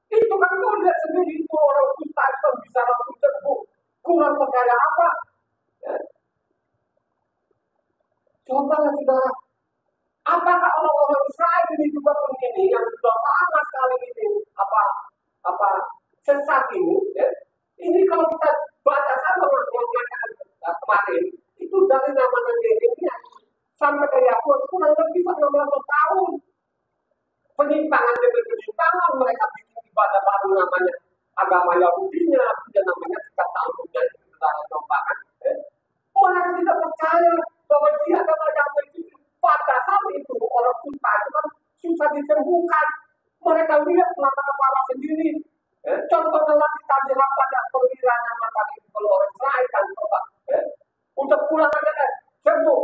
S1: Itu kan kau lihat sendiri itu orang kusta itu bisa langsung sembuh. Kurang percaya apa? Cobalah saudara. Apakah orang-orang Israel ini juga begini yang sudah lama sekali ini apa sesat ini? Ini kalau kita baca sama mengatakan kemarin itu dari nama Nehemia sampai ke Yakub kurang lebih 16 tahun. Penyimpangan demi penyimpangan mereka bikin ibadah baru namanya agama Yahudinya, dan namanya kita tahu dari saudara cobakan. Mereka tidak percaya bahwa dia adalah yang begitu. Pada saat itu orang kusta itu kan susah disembuhkan. Mereka lihat mata kepala sendiri. Contohnya lagi tadi pada perwira nama tadi kalau orang Israel kan coba. Untuk pulang aja kan sembuh.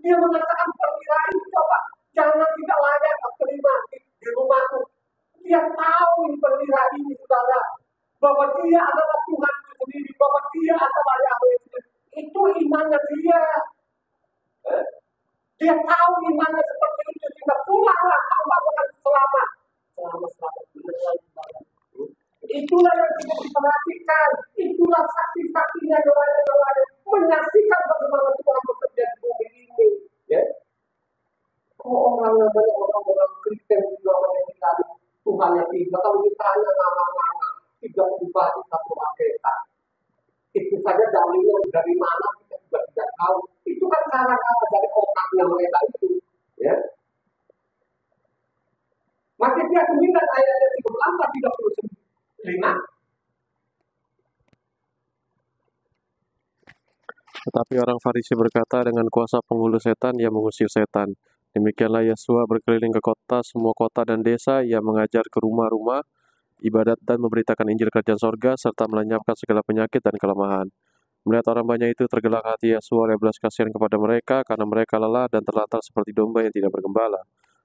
S1: Dia mengatakan perwira ini coba jangan tidak layak terima di rumahku. Dia tahu ini perwira ini saudara bahwa dia adalah Tuhan itu sendiri, bahwa dia adalah Yahweh itu. Itu imannya dia. Dia tahu imannya seperti itu sehingga pulanglah hamba akan selamat. Selamat benar. Itulah yang tidak diperhatikan. Itulah saksi-saksinya yang lain menyaksikan bagaimana Tuhan bekerja di bumi ini. Orang-orang Kristen juga yang dikali Tuhan yang tiba. Kalau ditanya nama-nama tidak ubah di satu Alkitab. Itu saja dalilnya dari mana kita juga tidak tahu. Itu kan cara-cara dari otaknya mereka itu. Maksudnya 9 ayat 34-35.
S2: Tetapi orang Farisi berkata, dengan kuasa penghulu setan ia mengusir setan. Demikianlah Yesua berkeliling ke semua kota dan desa, ia mengajar ke rumah-rumah ibadat dan memberitakan Injil Kerajaan Sorga serta melenyapkan segala penyakit dan kelemahan. Melihat orang banyak itu, tergerak hati Yesua oleh belas kasihan kepada mereka karena mereka lelah dan terlantar seperti domba yang tidak bergembala.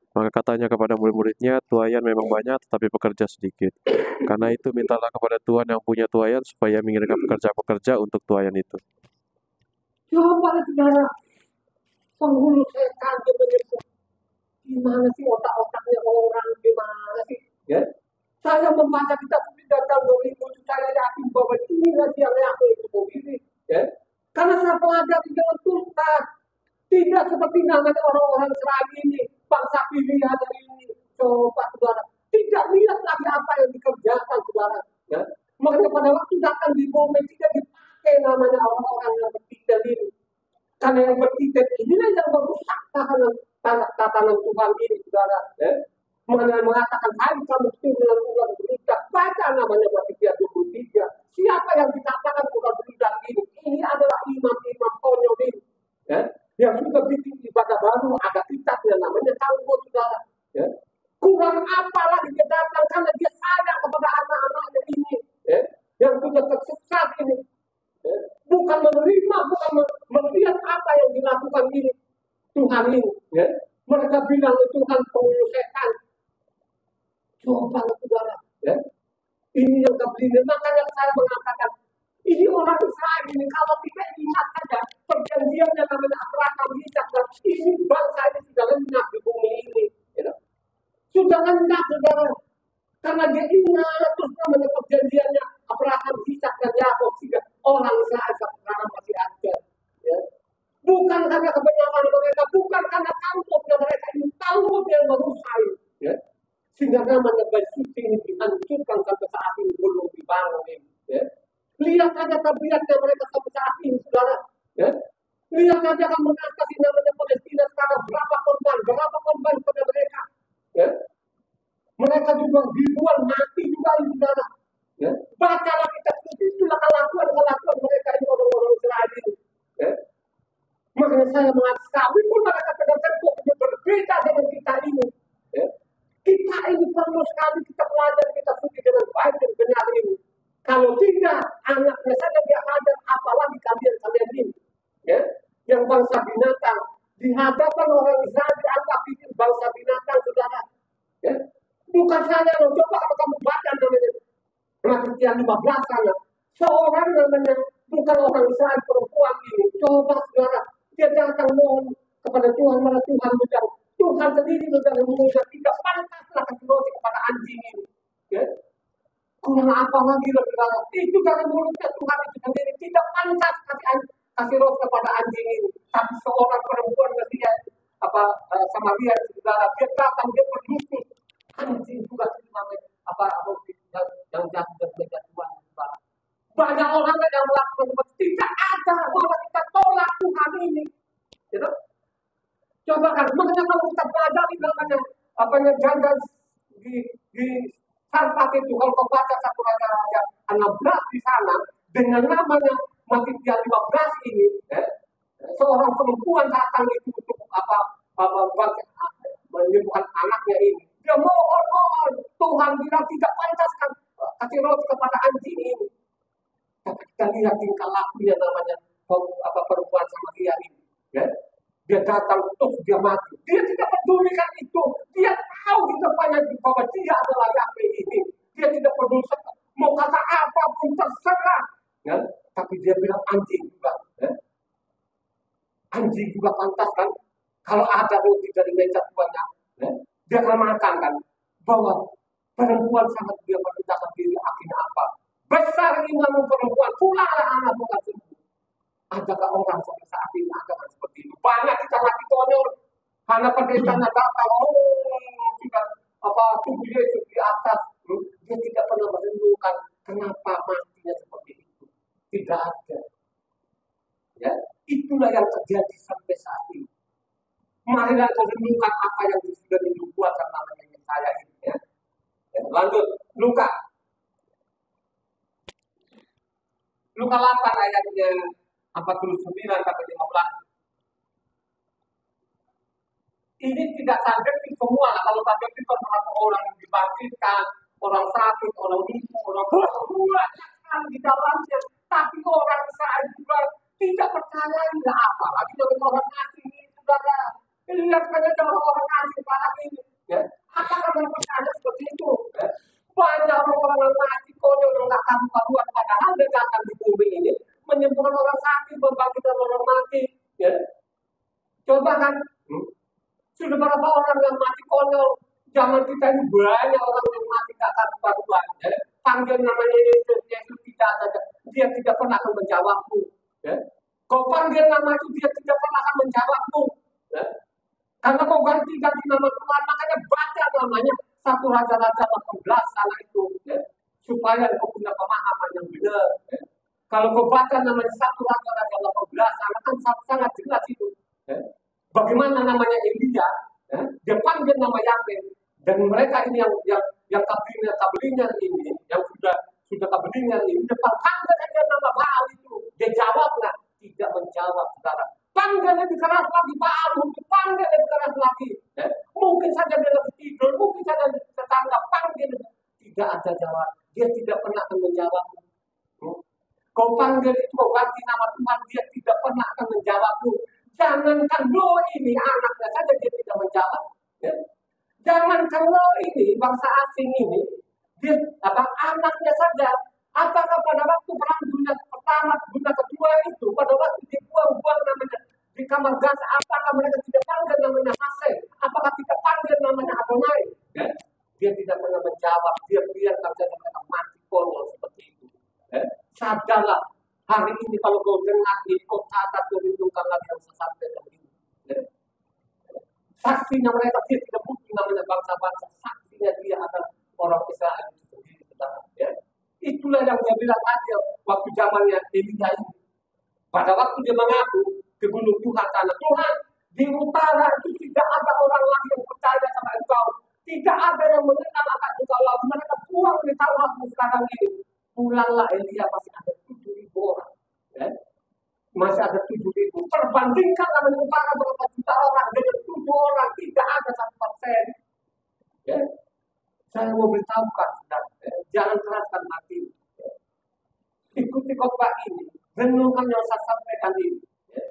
S2: Maka katanya kepada murid-muridnya, tuaian memang banyak, tetapi pekerja sedikit. Karena itu mintalah kepada Tuhan yang punya tuaian, supaya mengirimkan pekerja-pekerja untuk tuaian itu.
S1: Coba saudara, penghulu setan dia menyebut, gimana sih otak-otaknya orang, gimana sih? Ya? Saya membaca kitab suci datang 2000, saya yakin bahwa inilah yang aku itu sendiri. Ya? Karena saya pelajari dengan tuntas, tidak seperti namanya orang-orang Israel ini, bangsa pilihan ini. Coba saudara, tidak lihat lagi apa yang dikerjakan saudara. Ya? Makanya pada waktu datang di bumi tidak dipakai namanya orang-orang yang bertitel ini. Karena yang bertitel inilah yang merusak tatanan Tuhan ini saudara. Ya? Mengatakan hari kamu dengan Tuhan berita, baca namanya Wahyu 23. Siapa yang dikatakan Tuhan berita ini? Ini adalah imam-imam konyol ini. Ya? Yang sudah bikin ibadah baru, ada kitabnya namanya Talmud saudara. Ya? Kurang apa lagi dia datang karena dia sayang kepada anak-anaknya ini. Ya? Yang sudah tersesat ini. Ya? Bukan menerima, bukan melihat apa yang dilakukan ini. Tuhan ini. Ya? Mereka bilang Tuhan penghulu setan. Coba saudara. Ya? Ini yang kebelinya. Makanya saya mengatakan, ini orang Israel ini kalau tidak ingat saja perjanjian yang namanya Abraham, Ishak dan ini bangsa ini sudah lenyap di bumi ini. Ya? Sudah lenyap saudara. Karena dia ingat terus namanya perjanjiannya Abraham, Ishak dan Yakub sehingga orang Israel sekarang masih ada. Ya? Bukan karena kebenaran mereka, bukan karena Talmudnya mereka ini, Talmud yang merusak. Ya? Sehingga namanya bait suci ini dihancurkan sampai saat ini belum dibangun ini. Ya? Lihat saja tabiatnya mereka sampai saat ini, saudara. Ya? Lihat saja kamu mengatasi namanya Palestina sekarang berapa korban pada mereka. Ya? Mereka juga ribuan mati juga, saudara. Ya? Bacalah kita itulah kelakuan mereka ini orang-orang Israel ini. Ya? Makanya saya mengatakan sekali pun mereka tertentu berbeda dengan kita ini. Ya? Kita ini perlu sekali kita pelajari kita suci dengan baik dan benar ini. Kalau tidak, anaknya saja dia hajar, apalagi kalian ini. Ya? Yang bangsa binatang, di hadapan orang Israel dianggap ini bangsa binatang, saudara. Ya? Bukan saya loh, coba kalau kamu baca namanya Kejadian 15 sana. Seorang namanya, bukan orang Israel perempuan ini, coba saudara, dia datang mohon kepada Tuhan, malah Tuhan bilang, Tuhan sendiri sudah mengucap tidak pantaslah kasih roti kepada anjing ini. Ya? Kurang apa lagi loh saudara? Itu dari mulutnya Tuhan itu sendiri tidak pantas kasih roti kepada anjing ini. Tapi seorang perempuan dia Samaria saudara, dia datang dia berlutut anjing juga namanya roti yang jatuh dan berjatuhan saudara. Banyak orang yang melakukan seperti tidak ada bahwa kita tolak Tuhan ini. Gitu? Coba kan, makanya kalau kita belajar di namanya janda di Sarpat itu, kalau kau baca satu raja 16 di sana, dengan namanya Matitia 15 ini, seorang perempuan datang itu untuk menyembuhkan anaknya ini. Dia mohon, Tuhan bilang tidak pantas kasih roti kepada anjing ini. Tapi kita lihat tingkah lakunya namanya perempuan sama dia ini. Ya? Dia datang terus dia mati. Dia tidak pedulikan itu. Dia tahu di depannya bahwa dia adalah Yahweh ini. Dia tidak peduli mau kata apapun terserah. Ya? Tapi dia bilang anjing juga. Ya? Anjing juga pantas kan. Kalau ada roti dari meja tuannya, ya? Dia akan makan kan. Bahwa perempuan sangat dia merendahkan diri akhirnya apa? Besar iman perempuan, pulanglah anak bukan sembuh. Adakah orang sampai saat ini agama seperti itu? Banyak kita lagi konyol. Karena pendetanya datang, sudah tubuh Yesus di atas. Dia tidak pernah merenungkan kenapa matinya seperti itu. Tidak ada. Ya, itulah yang terjadi sampai saat ini. Marilah kita renungkan apa yang sudah dibuatkan namanya saya ini. Ya. Ya, lanjut, Luka 8 ayatnya 49 sampai 15. Ini tidak subjektif semua lah. Kalau subjektif kan orang yang dibangkitkan, orang sakit, orang ibu, orang tua, kan di dalamnya. Tapi orang Israel juga tidak percaya, tidak apa lagi dengan orang asing ini, saudara. Lihat saja orang-orang asing sekarang ini. Ya. Apakah mereka percaya seperti itu? Ya. Banyak orang-orang yang mati konyol yang nggak karu-karuan, padahal dia datang di bumi ini menyembuhkan orang sakit, membangkitkan orang mati. Ya. Coba kan, sudah berapa orang yang mati konyol? Zaman kita ini banyak orang yang mati gak karu-karuan. Ya. Panggil namanya Yesus, Yesus tidak ada. Dia tidak pernah akan menjawabmu. Ya. Kau panggil nama itu, dia tidak pernah akan menjawabmu. Ya. Karena kau ganti-ganti nama Tuhan, makanya baca namanya 1 Raja-Raja 18 sana itu. Ya. Supaya kau punya pemahaman yang benar. Ya. Kalau kau baca namanya 1 Raja-Raja 18 sana kan sangat jelas itu. Ya. Bagaimana namanya Elia, ya. Dia panggil nama Yahweh. Dan mereka ini yang kabelingnya ini, yang sudah kabelingnya ini, depan panggil aja nama Baal itu. Dia jawab nggak? Tidak menjawab, saudara. Panggil lebih keras lagi, Baal untuk panggil lebih keras lagi. Ya. Mungkin saja dia lagi tidur, mungkin saja tetangga panggil, tidak ada jawab. Dia tidak pernah akan menjawab. Kau panggil itu, kau ganti nama Tuhan, dia tidak pernah akan menjawabmu. Jangankan lo ini anaknya saja dia tidak menjawab. Ya. Jangankan lo ini bangsa asing ini, dia anaknya saja. Apakah pada waktu perang dunia pertama, dunia kedua itu, pada waktu dibuang-buang namanya di kamar gas, apakah mereka tidak panggil namanya Hasem? Apakah tidak panggil namanya Adonai? Ya? Dia tidak pernah menjawab. Dia biarkan saja mereka mati konyol seperti itu. Ya? Sadarlah, hari ini kalau kau dengar ini, kau catat, kau hidupkan lagi yang sesat dan ini. Ya? Saksinya mereka, dia tidak mungkin namanya bangsa-bangsa. Saksinya dia adalah orang Israel itu sendiri, saudara. Ya? Itulah yang dia bilang tadi waktu zamannya Elia ini. Pada waktu dia mengaku ke gunung Tuhan, tanah Tuhan, di utara itu tidak ada orang lagi yang percaya sama engkau. Tidak ada yang mengenal akan engkau lagi. Mereka pulang di Tauratmu sekarang ini. Pulanglah Elia, masih ada 7.000 orang. Ya? Masih ada 7.000. Perbandingkan dengan utara berapa juta orang dengan 7 orang, tidak ada 1%. Ya? Saya mau beritahukan, jangan keraskan hati. Ya. Ikuti khotbah ini, renungkan yang saya sampaikan ini. Ya.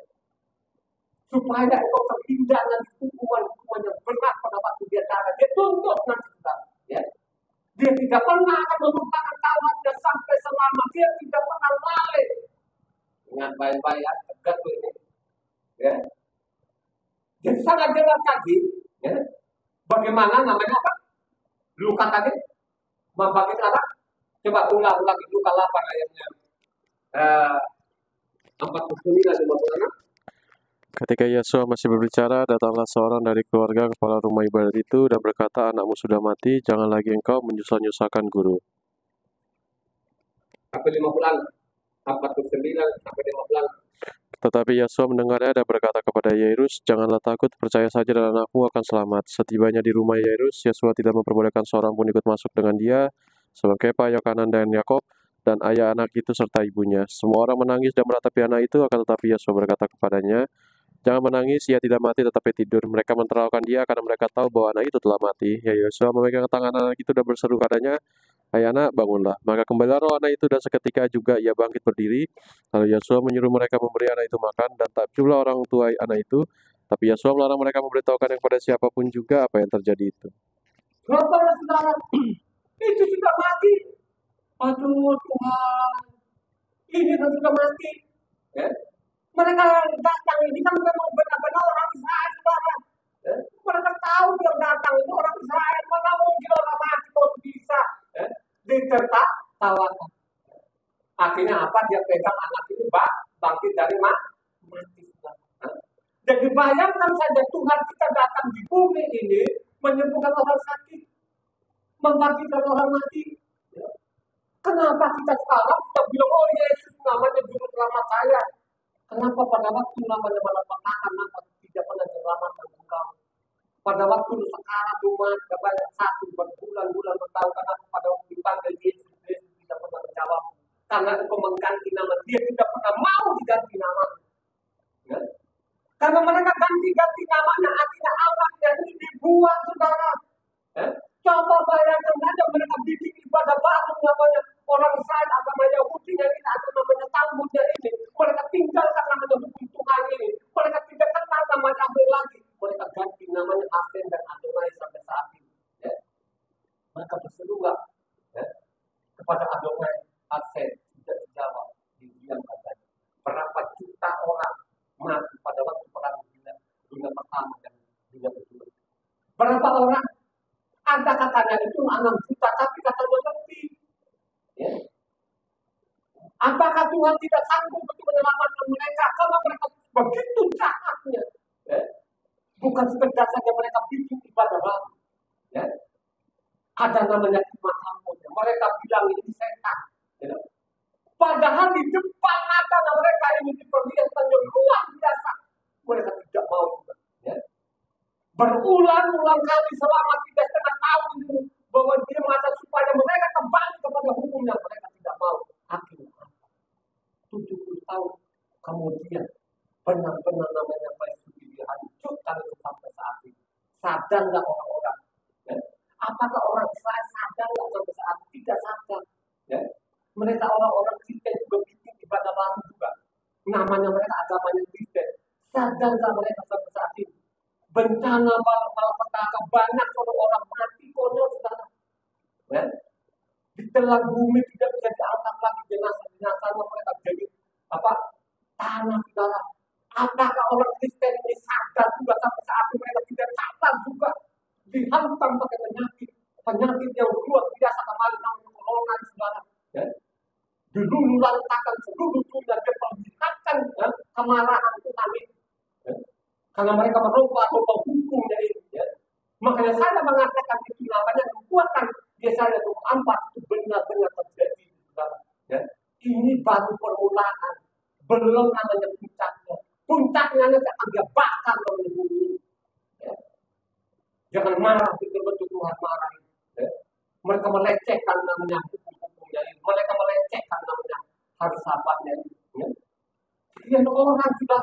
S1: Supaya engkau terhindar dari hukuman yang berat pada waktu dia darah. Dia tuntut nanti, saudara. Ya. Dia tidak pernah akan melupakan Tauratnya sampai selama. Dia tidak pernah lalai. Ingat baik-baik ya, tegas ini. Ya. Jadi sangat jelas tadi, ya. Bagaimana namanya apa? Luka tadi, membangkit apa? Coba ulang lagi Luka 8 ayatnya 49-56.
S2: Ketika Yesua masih berbicara, datanglah seorang dari keluarga kepala rumah ibadat itu dan berkata, anakmu sudah mati, jangan lagi engkau menyusah-nyusahkan guru.
S1: Sampai 50, 49-50.
S2: Tetapi Yesua mendengarnya dan berkata kepada Yairus, janganlah takut, percaya saja dan anakmu akan selamat. Setibanya di rumah Yairus, Yesua tidak memperbolehkan seorang pun ikut masuk dengan dia, sebab Kepa, Yohanan, dan Yakob, dan ayah anak itu serta ibunya. Semua orang menangis dan meratapi anak itu, akan tetapi Yesua berkata kepadanya, jangan menangis, ia tidak mati tetapi tidur. Mereka mentertawakan dia karena mereka tahu bahwa anak itu telah mati. Ya Yesua memegang tangan anak itu dan berseru padanya, hai anak, bangunlah. Maka kembalilah roh anak itu dan seketika juga ia bangkit berdiri. Lalu Yesua menyuruh mereka memberi anak itu makan dan takjublah orang tua anak itu. Tapi Yesua melarang mereka memberitahukan yang kepada siapapun juga apa yang terjadi itu.
S1: Saudara, itu sudah mati. Aduh Tuhan, ini kan sudah mati. Ya. Mereka datang ini kan memang benar-benar orang Israel, saudara. Ya. Mereka tahu dia datang itu orang Israel. Mana mungkin orang mati kok bisa. Ya. Ditertawakan. Akhirnya apa? Dia pegang anak ini bangkit dari mati. Jadi bayangkan saja Tuhan kita datang di bumi ini menyembuhkan orang sakit, membangkitkan orang mati. Ya. Kenapa kita sekarang kita bilang, oh Yesus namanya juru selamat saya. Kenapa pada waktu namanya malapetaka maka tidak pernah selamatkan engkau? Pada waktu sekarang umat banyak satu berbulan-bulan bertahun, kenapa pada waktu dipanggil Yesus tidak pernah menjawab? Karena engkau mengganti nama, dia tidak pernah mau diganti nama. Ya? Karena mereka ganti-ganti namanya, artinya anaknya ini dibuang, saudara. Ya? Coba bayangkan saja mereka bikin ibadah baru namanya orang Israel, agama Yahudi yang ini ada namanya Talmudnya ini. Mereka tinggalkan namanya hukum Tuhan ini. Mereka tidak kenal nama Yahweh lagi. Mereka kepada Adonai Asen tidak dijawab, didiamkan saja. Berapa juta orang mati pada waktu perang dunia pertama dan dunia kedua. Berapa orang? Ada katanya itu 6 juta, tapi katanya lebih. Ya. Apakah Tuhan tidak sanggup untuk menyelamatkan mereka kalau mereka begitu jahatnya? Ya. Bukan sekedar saja mereka bikin ibadah baru. Ya. Ada namanya firman Tuhan. Mereka bilang ini setan. Ya. Padahal di depan mata mereka ini diperlihatkan yang luar biasa. Mereka tidak mau juga. Ya. Berulang-ulang kali selama 3,5 tahun itu bahwa dia mengatakan supaya mereka kembali kepada hukumnya, mereka tidak mau. Akhirnya 70 tahun kemudian benar-benar namanya PSBB dihancurkan sampai saat ini. Sadar nggak orang-orang? Ya? Apakah orang Israel sadar nggak sampai saat ini? Tidak sadar. Ya? Mereka orang-orang Kristen juga bikin ibadah baru juga. Namanya mereka agamanya Kristen. Sadar nggak mereka sampai saat ini? Bencana malapetaka banyak orang mati konyol saudara. Ya? Ditelan bumi tidak bisa diangkat lagi jenazah-jenazahnya mereka jadi tanah saudara. Apakah orang Kristen ini sadar juga sampai saat ini mereka tidak sadar juga dihantam pakai penyakit yang luar biasa kembali namanya corona saudara. Ya? Dilululantakan seluruh dunia diperlihatkan kemarahan Tuhan ini. Ya? Karena mereka merubah hukumnya ini. Ya? Makanya saya mengatakan itu namanya kekuatan Yesaya 24 itu benar-benar terjadi. Ya? Ini baru permulaan, belum namanya puncaknya. Puncaknya nanti akan dia bakar oleh bumi. Ya? Jangan marah betul-betul Tuhan marah. Ya? Mereka melecehkan namanya hukum-hukumnya ini. Mereka melecehkan namanya hari sabatnya ini. Ya? Yang orang juga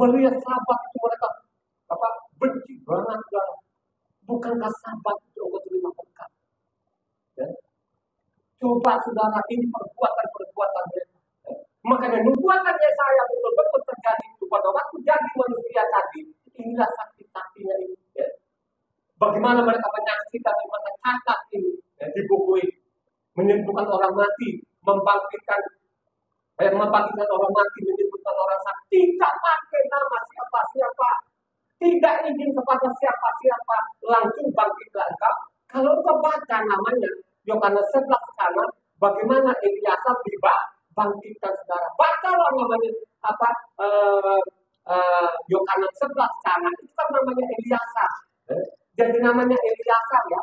S1: melihat sabat itu mereka benci banget. Bukankah sabat itu untuk terima berkat? Ya? Coba saudara, ini perbuatan mereka. Ya? Makanya nubuatan Yesaya betul-betul terjadi itu pada waktu jadi manusia tadi. Inilah saksi-saksinya ini. Ya? Bagaimana mereka menyaksikan di mata catat ini ya, di buku ini, menyembuhkan orang mati, membangkitkan orang mati, menyembuhkan orang sakit, tidak pakai nama siapa-siapa, tidak izin kepada siapa-siapa, langsung bangkitlah engkau. Kalau engkau baca namanya Yohanes 11 sana, bagaimana Eliasa dibangkitkan saudara. Bacalah namanya Yohanes 11 sana, itu kan namanya Eliasa. Jadi namanya Eliasa ya.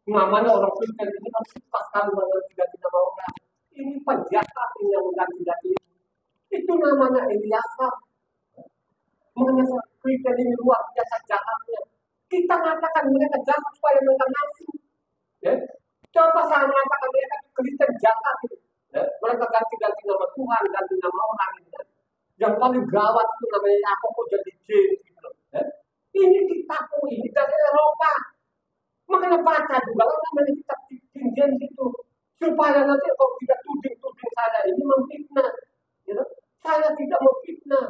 S1: Namanya orang Kristen ini kan suka sekali mengganti nama orang. Ini penjahat ini yang mengganti-ganti. Itu namanya Eliasa. Mengenai Kristen ini luar biasa jahatnya. Kita mengatakan mereka jahat supaya mereka nafsu. Ya? Coba saya mengatakan mereka Kristen jahat. Ya? Mereka ganti-ganti nama Tuhan, ganti nama orang. Ya? Yang paling gawat itu namanya Yakob jadi James. Gitu. Ya? Ini kitabku ini dari Eropa. Makanya baca juga namanya kitab King James itu. Supaya nanti kalau tidak tuding-tuding saya ini memfitnah. Ya? Saya tidak memfitnah.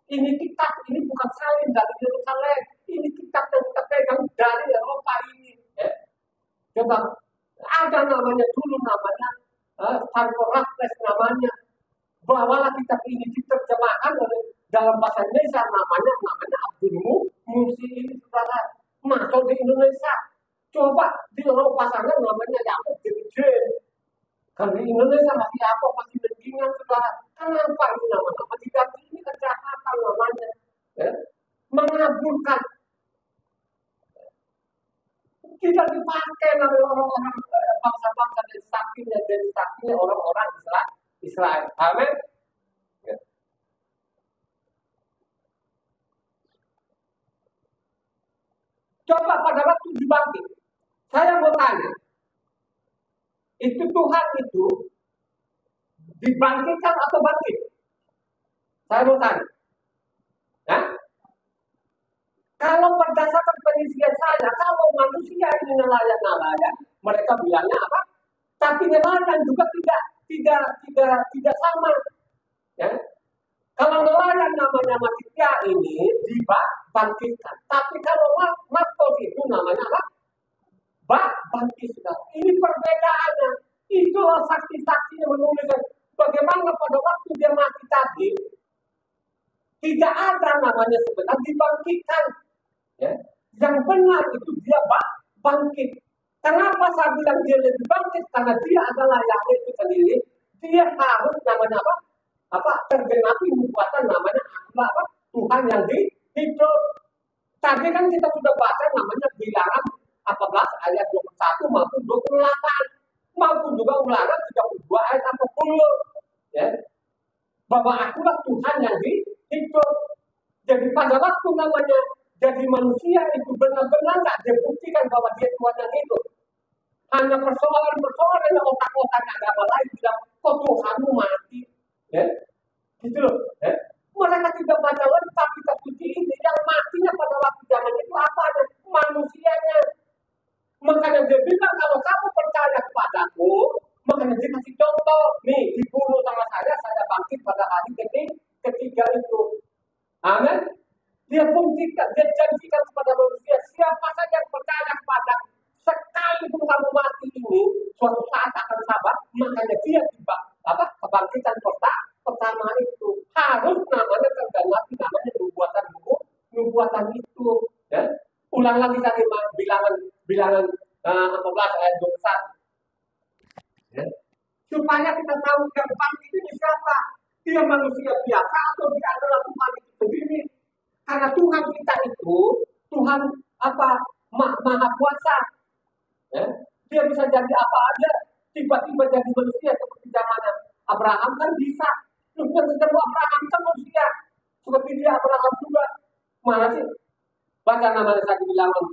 S1: Ini kitab, ini bukan salin dari Yerusalem. Ini kitab yang kita pegang dari Eropa ini. Ya? Coba, ada namanya dulu namanya, Sankorates namanya. Bawalah kitab ini diterjemahkan oleh dalam bahasa Indonesia namanya Abdul Musi ini saudara. Masuk di Indonesia. Coba di Eropa sana namanya Yakob jadi James. Kalau di Indonesia masih Yakob masih Benjingan saudara. Kenapa ini nama-nama diganti? Ini kejahatan namanya. Ya? Mengaburkan. Tidak dipakai oleh orang-orang bangsa-bangsa dari saksinya orang-orang Israel. Amin. Ya. Coba pada waktu dibangkit, saya mau tanya, itu Tuhan itu dibangkitkan atau bangkit? Saya mau tanya. Ya? Kalau berdasarkan penelitian saya, kalau manusia ini nelayan, mereka bilangnya apa? Tapi nelayan juga tidak sama. Ya? Kalau nelayan namanya Matia ini dibangkitkan. Tapi kalau Marcos itu namanya apa? Bangkit. Ini perbedaannya. Itu namanya sebenarnya dibangkitkan. Ya. Yang benar itu dia bangkit. Kenapa saya bilang dia lebih bangkit? Karena dia adalah Yahweh itu sendiri. Dia harus namanya apa? Tergenapi nubuatan namanya apa? Tuhan yang hidup. Tadi kan kita sudah baca namanya Bilangan 14 ayat 21 maupun 28 maupun juga Ulangan 32 ayat 40. Ya. Bahwa akulah Tuhan yang hidup. Jadi pada waktu namanya jadi manusia itu benar-benar nggak dibuktikan bahwa dia Tuhan yang hidup. Hanya persoalan-persoalan yang otak-otaknya agama lain bilang, kok Tuhanmu mati? Ya. Gitu loh. Ya. Mereka tidak baca lengkap kitab suci ini. Yang matinya pada waktu zaman itu apa? Manusianya. Makanya dia bilang, kalau kamu percaya kepadaku, makanya dia kasih contoh. Nih, dibunuh sama saya bangkit pada hari ketiga itu. Amin. Dia buktikan, dia janjikan kepada manusia, siapa saja yang percaya kepada sekalipun kamu mati ini, suatu saat akan sabar, makanya dia kebangkitan pertama itu harus namanya tergenapi namanya nubuatan itu. Ya. Ulang lagi tadi bilangan 14 ayat 21. Ya. Supaya kita tahu yang bangkit ini siapa? Dia manusia biasa atau dia adalah Tuhan itu sendiri? Karena Tuhan kita itu Tuhan maha kuasa. Ya. Dia bisa jadi apa aja. Tiba-tiba jadi manusia seperti zaman Abraham kan bisa. Terus ketemu Abraham kan manusia. Seperti dia Abraham juga. Mana sih? Baca namanya tadi Bilangan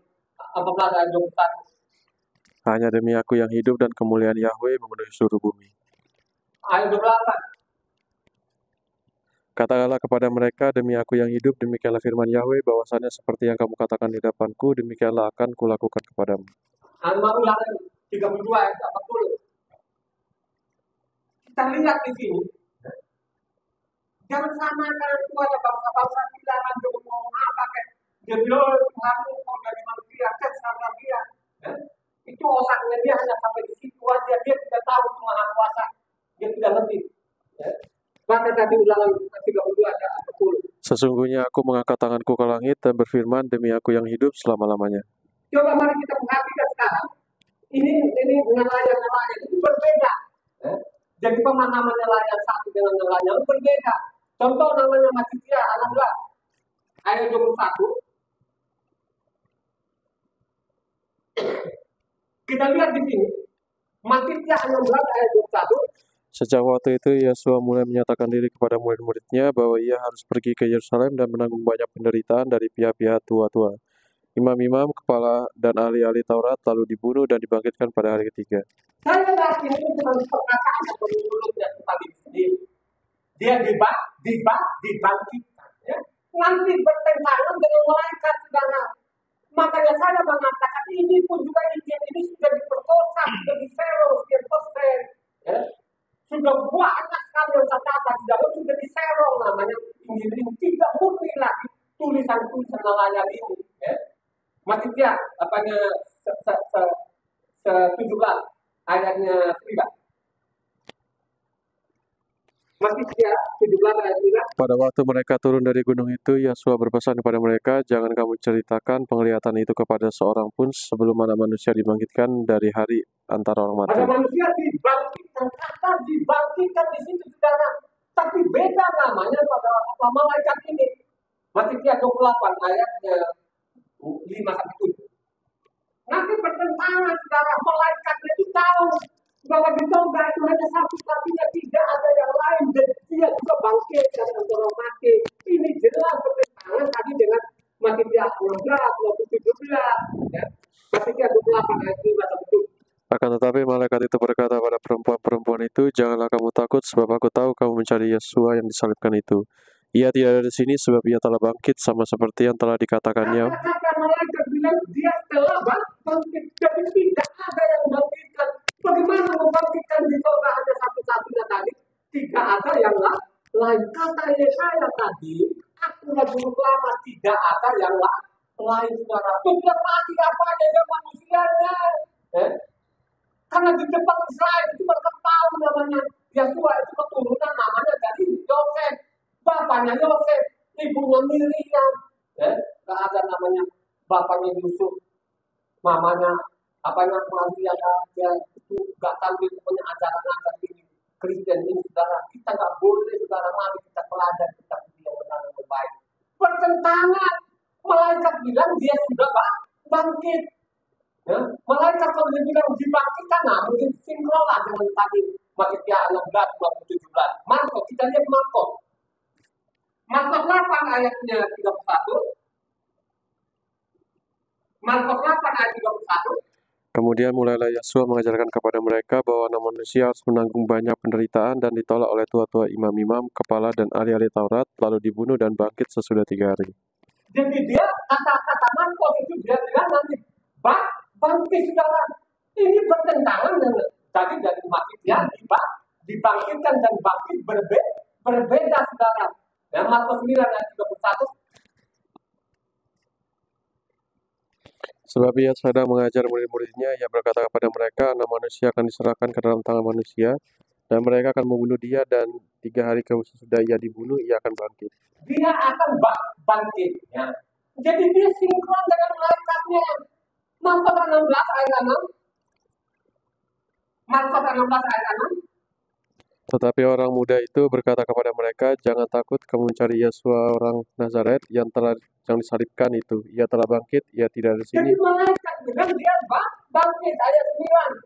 S1: 14 ayat 21.
S2: Hanya demi aku yang hidup dan kemuliaan Yahweh memenuhi seluruh bumi.
S1: Ayat 28.
S2: Katakanlah kepada mereka, demi aku yang hidup, demikianlah firman Yahweh, bahwasannya seperti yang kamu katakan di depanku, demikianlah akan kulakukan kepadamu.
S1: Ulangan 32 ayat 40. Kita lihat di sini. Jangan samakan kepada bangsa-bangsa bilangan dia ngomong apa kayak dia bilang Tuhanmu mau jadi manusia kan sama dia. Itu osaknya dia hanya sampai di situ aja, dia tidak tahu Maha Kuasa, dia tidak ngerti. Maka tadi Ulangan 32 ayat 40.
S2: Sesungguhnya aku mengangkat tanganku ke langit dan berfirman, demi aku yang hidup selama-lamanya.
S1: Coba mari kita perhatikan sekarang. Ini nelayan-nelayan itu berbeda. Jadi pemahaman nelayan satu dengan nelayan berbeda. Contoh namanya Matthias 16 ayat 21. Kita lihat di sini. Matthias 16 ayat 21.
S2: Sejak waktu itu, Yesua mulai menyatakan diri kepada murid-muridnya bahwa ia harus pergi ke Yerusalem dan menanggung banyak penderitaan dari pihak-pihak tua-tua, imam-imam, kepala, dan ahli-ahli Taurat, lalu dibunuh dan dibangkitkan pada hari ketiga.
S1: Saya yakin itu cuma perkataan atau mulutnya tadi sendiri. Dia dibangkitkan. Ya. Nanti bertentangan dengan malaikat saudara. Makanya saya mengatakan ini pun juga Injil ini sudah diperkosa, sudah diserong sekian persen. Ya. Sudah banyak sekali yang saya katakan di dalam sudah diserong namanya Injil ini tidak murni lagi tulisan-tulisan nelayan ini. Ya. Matthias 17 ayatnya 9. Matthias 17 ayat 9.
S2: Pada waktu mereka turun dari gunung itu, Yesua berpesan kepada mereka, jangan kamu ceritakan penglihatan itu kepada seorang pun sebelum Anak Manusia dibangkitkan dari hari antara orang mati.
S1: Ada manusia dibangkitkan, kata dibangkitkan di situ saudara. Tapi beda namanya pada malaikat ini. Matthias 28 ayatnya 5-7. Nanti bertentangan saudara, malaikatnya itu tahu bahwa di surga itu hanya satu-satunya, tidak ada yang lain, dan dia juga bangkit dari antara mati. Ini jelas bertentangan tadi dengan Matthias 16, maupun 17. Ya. Matthias 28 ayat 5-7.
S2: Akan tetapi malaikat itu berkata pada perempuan-perempuan itu, janganlah kamu takut, sebab aku tahu kamu mencari Yesua yang disalibkan itu. Ia tidak ada di sini sebab ia telah bangkit sama seperti yang telah dikatakannya.
S1: Kata malaikat bilang dia telah bangkit, tapi tidak ada yang bangkitkan. Bagaimana membangkitkan di surga hanya satu-satunya tadi? Tidak ada yang lain. Kata Yesaya tadi, akulah juru selamat, tidak ada yang lain saudara. Tuhan mati apa aja yang manusianya. Karena di depan Israel itu mereka tahu namanya Yesua itu keturunan namanya dari Yosef. Bapaknya Yosef. ibunya Miriam, nggak ada namanya bapaknya Yusuf, mamanya Maria saja, itu nggak tahu dia punya ajaran ini Kristen ini saudara. Kita nggak boleh saudara, mari kita pelajari, kita pilih yang benar yang baik. Pertentangan, malaikat bilang dia sudah bangkit. Ya, malaikat kalau dia bilang dibangkitkan, nah mungkin sinkron lah dengan tadi Matius 16, 17. Markus, kita lihat Markus 8 ayatnya 31. Markus 8 ayat 31.
S2: Kemudian mulailah Yesua mengajarkan kepada mereka bahwa anak manusia harus menanggung banyak penderitaan dan ditolak oleh tua-tua imam-imam, kepala dan ahli-ahli Taurat, lalu dibunuh dan bangkit sesudah 3 hari.
S1: Jadi dia kata-kata Markus itu dia bilang nanti bangkit saudara. Ini bertentangan dengan tadi dari kematian dibangkitkan dan bangkit berbeda saudara. Ya, Markus 9 ayat 31.
S2: Sebab ia sedang mengajar murid-muridnya, ia berkata kepada mereka, anak manusia akan diserahkan ke dalam tangan manusia, dan mereka akan membunuh dia, dan 3 hari sesudah ia dibunuh, ia akan bangkit.
S1: Dia akan bangkit. Ya. Jadi dia sinkron dengan malaikatnya. Markus 16 ayat 6. Markus 16 ayat 6.
S2: Tetapi orang muda itu berkata kepada mereka, jangan takut, kamu mencari Yesua orang Nazaret yang disalibkan itu. Ia telah bangkit, ia tidak ada di sini.
S1: Jadi malaikat bilang dia bangkit, ayat 9.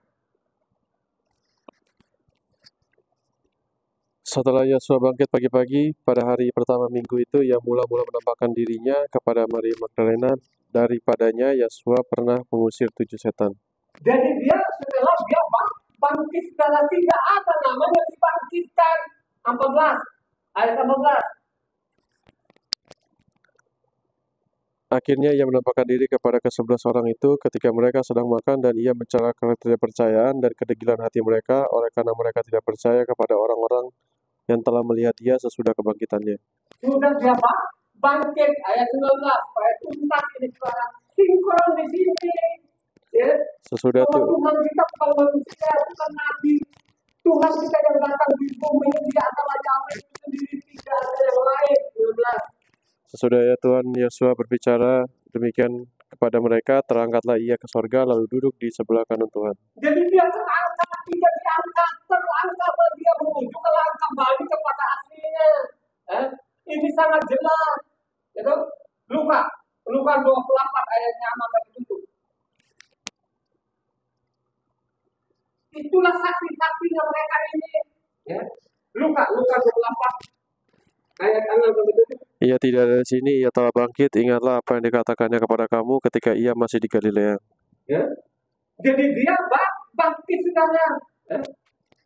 S2: Setelah Yesua bangkit pagi-pagi, pada hari pertama minggu itu, ia mula-mula menampakkan dirinya kepada Maria Magdalena. Daripadanya, Yesua pernah mengusir 7 setan.
S1: Jadi dia setelah dia bangkit, setelah tidak ada namanya dibangkitkan. 14, ayat 14.
S2: Akhirnya ia menampakkan diri kepada ke-11 orang itu ketika mereka sedang makan, dan ia mencela ketidakpercayaan dan kedegilan hati mereka oleh karena mereka tidak percaya kepada orang-orang yang telah melihat dia sesudah kebangkitannya.
S1: Sudah dia bangkit, ayat 19, ayat 4 ini sekarang sinkron di sini. Ya.
S2: Sesudah itu,
S1: Tuhan kita bukan manusia, bukan nabi. Tuhan kita yang datang di bumi, dia adalah Yahweh itu sendiri, tidak ada yang lain. 19.
S2: Sesudah ya Tuhan Yesua berbicara demikian kepada mereka, terangkatlah ia ke sorga, lalu duduk di sebelah kanan Tuhan.
S1: Jadi dia terangkat, tidak diangkat, terangkat, dia menuju ke kembali kepada aslinya. Ini sangat jelas. Gitu? Luka 24 ayatnya 6-7. Itulah saksi-saksinya mereka ini. Ya. Luka 24 ayat 6-7.
S2: Ia tidak ada di sini, ia telah bangkit. Ingatlah apa yang dikatakannya kepada kamu ketika ia masih di Galilea.
S1: Ya. Jadi dia bangkit saudara.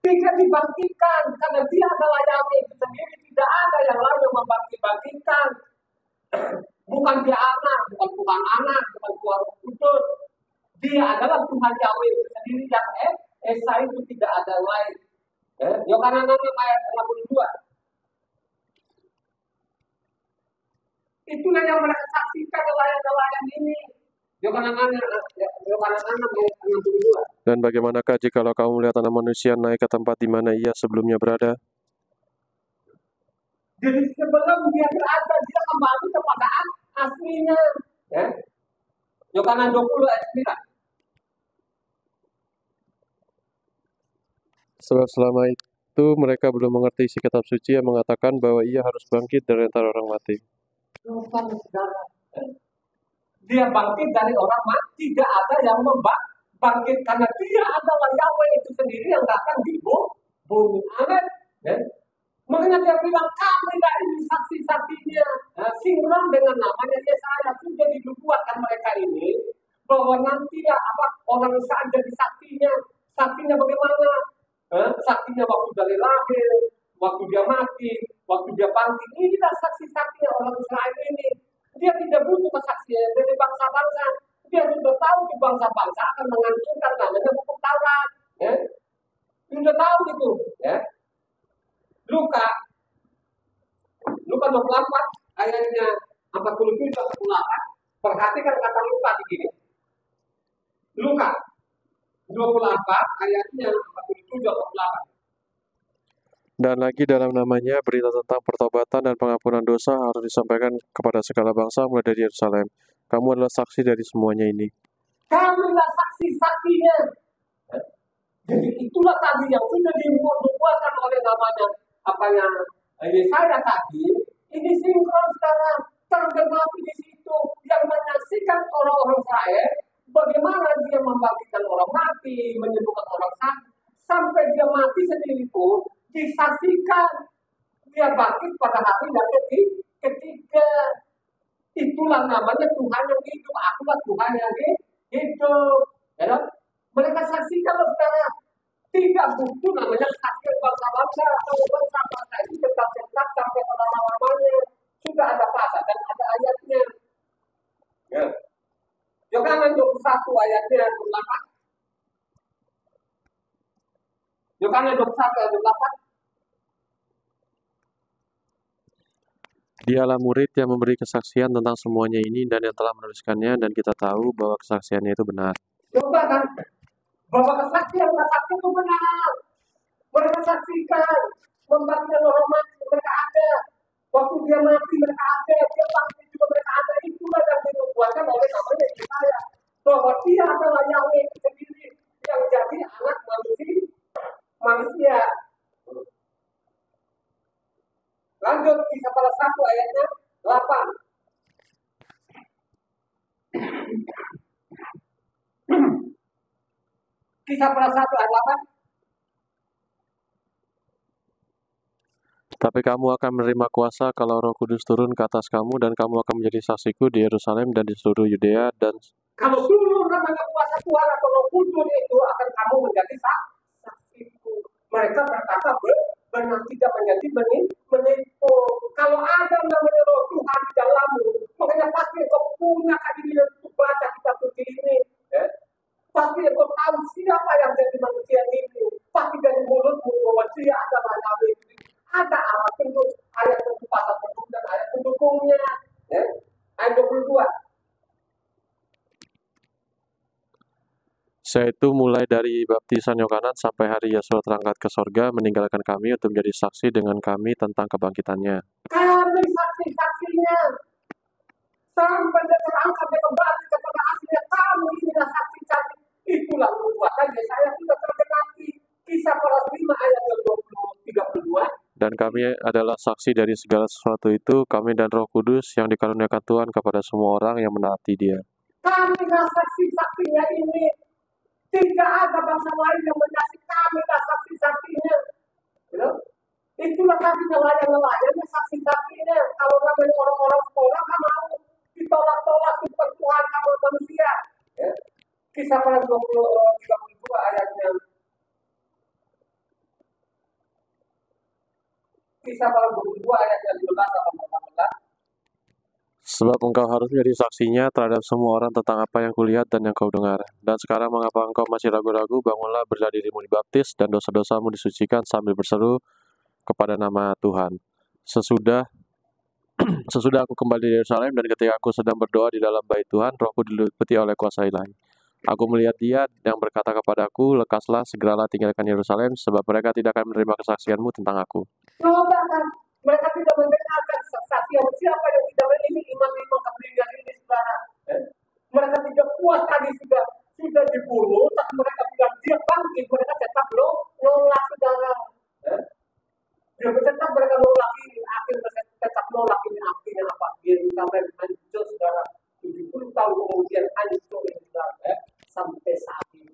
S1: Tidak dibangkitkan karena dia adalah Yahweh itu sendiri, tidak ada yang lain yang membangkitkan. Bukan dia anak, bukan Tuhan anak, bukan Tuhan Roh Kudus. Dia adalah Tuhan Yahweh itu sendiri yang Esa itu tidak ada lain. Yohanes 6 ayat 62. Itulah yang mereka saksikan nelayan-nelayan ini. Yohanes 6 ayat 62.
S2: Dan bagaimanakah jikalau kamu melihat anak manusia naik ke tempat di mana ia sebelumnya berada?
S1: Jadi sebelum dia berada, dia kembali kepada aslinya. Ya. Yohanes 20 ayat 9.
S2: Sebab selama itu mereka belum mengerti isi kitab suci yang mengatakan bahwa ia harus bangkit dari antara orang mati.
S1: Dia bangkit dari orang mati, tidak ada yang bangkit karena dia adalah Yahweh itu sendiri yang datang di bumi. Amin. Ya. Makanya dia bilang kami ini saksi-saksinya, sinkron dengan namanya Yesaya sudah dinubuatkan mereka ini bahwa nanti ya orang saja di saksinya. Saksinya bagaimana? Saksinya waktu dari lahir, waktu dia mati, waktu dia bangkit. Inilah saksi-saksinya orang Israel ini. Dia tidak butuh kesaksian dari bangsa-bangsa. Dia sudah tahu di bangsa-bangsa akan menghancurkan namanya buku Taurat. Ya. Sudah tahu itu. Ya. Luka 24 ayatnya 47-48. Perhatikan kata Luka di sini. Luka 24 ayatnya 47-48.
S2: Dan lagi dalam namanya, berita tentang pertobatan dan pengampunan dosa harus disampaikan kepada segala bangsa mulai dari Yerusalem. Kamu adalah saksi dari semuanya ini.
S1: Kamilah saksi-saksinya. Jadi itulah tadi yang sudah dibuatkan oleh namanya apanya Yesaya tadi. Ini sinkron sekarang tergenapi di situ yang menyaksikan orang-orang Israel bagaimana dia membangkitkan orang mati, menyembuhkan orang sakit, sampai dia mati sendiri pun disaksikan dia bangkit pada hari yang ketiga. Itulah namanya Tuhan yang hidup. Akulah Tuhan yang hidup. Ya, mereka saksikan loh sekarang. Tidak butuh namanya saksi bangsa-bangsa atau bangsa-bangsa itu tetap sampai ke lama-lamanya. Sudah ada pasal dan ada ayatnya. Ya. Yohanes 21 ayatnya 28. Yohanes 21 ayat 28.
S2: Dialah murid yang memberi kesaksian tentang semuanya ini dan yang telah menuliskannya, dan kita tahu bahwa kesaksiannya itu benar.
S1: Coba kan, bahwa kesaksian itu benar. Mereka saksikan, membangkitkan orang mati, mereka ada. Waktu dia mati, mereka ada. Dia bangkit juga, mereka ada. Itulah yang dibuatkan oleh namanya Yesaya. Bahwa dia adalah Yahweh itu sendiri yang jadi anak manusia. Lanjut kisah pada 1 ayatnya 8. Kisah pada 1 ayat 8.
S2: Tapi kamu akan menerima kuasa kalau Roh Kudus turun ke atas kamu, dan kamu akan menjadi saksiku di Yerusalem dan di seluruh Yudea dan
S1: kalau turun namanya kuasa Tuhan atau Roh Kudus itu akan kamu menjadi saksiku. Mereka berkata benar, tidak menjadi menipu. Kalau ada namanya Roh Tuhan di dalammu, makanya pasti kau punya keinginan untuk baca kitab suci ini. Ya. Pasti kau tahu siapa yang jadi manusia ini. Pasti dari mulutmu bahwa dia adalah Yahweh. Ada ayat tentu pasal pendukung dan ayat pendukungnya. Ya. Ayat 22.
S2: yaitu mulai dari baptisan Yohanes sampai hari Yesus terangkat ke sorga, meninggalkan kami untuk menjadi saksi dengan kami tentang kebangkitannya.
S1: Kami saksi-saksinya. Sampai dia terangkat dia kembali kepada aslinya, kami inilah saksi-saksi. Itulah nubuatan Yesaya sudah tergenapi. Kisah para 5 ayat 32.
S2: Dan kami adalah saksi dari segala sesuatu itu, kami dan Roh Kudus yang dikaruniakan Tuhan kepada semua orang yang menaati Dia.
S1: Kami adalah saksi-saksinya ini. Tidak ada bangsa lain yang menyaksikan, kami adalah saksi-saksinya. You know? Itulah kami nelayan-nelayan saksi-saksinya. Kalau namanya orang-orang sekolah kan mau ditolak-tolak Tuhan sama manusia. Ya. Kisah pada 32 ayatnya. Kisah pada 22 ayatnya 15 sampai 18.
S2: Sebab engkau harus menjadi saksinya terhadap semua orang tentang apa yang kulihat dan yang kau dengar. Dan sekarang mengapa engkau masih ragu-ragu, bangunlah, berlah dirimu dibaptis, dan dosa-dosamu disucikan sambil berseru kepada nama Tuhan. Sesudah aku kembali di Yerusalem, dan ketika aku sedang berdoa di dalam bait Tuhan, rohku diliputi oleh kuasa ilahi. Aku melihat Dia yang berkata kepadaku, lekaslah, segeralah tinggalkan Yerusalem, sebab mereka tidak akan menerima kesaksianmu tentang aku.
S1: Coba kan, mereka tidak mendengarkan kesaksian siapa yang tidak ini iman-iman kebenaran ini saudara. Mereka tidak puas tadi sudah dibunuh, tapi mereka bilang dia bangkit, mereka tetap nolak saudara. Dia tetap mereka nolak ini, akhirnya mereka tetap nolak ini, akhirnya apa? Yerusalem hancur saudara. 70 tahun kemudian hancur saudara, sampai saat ini.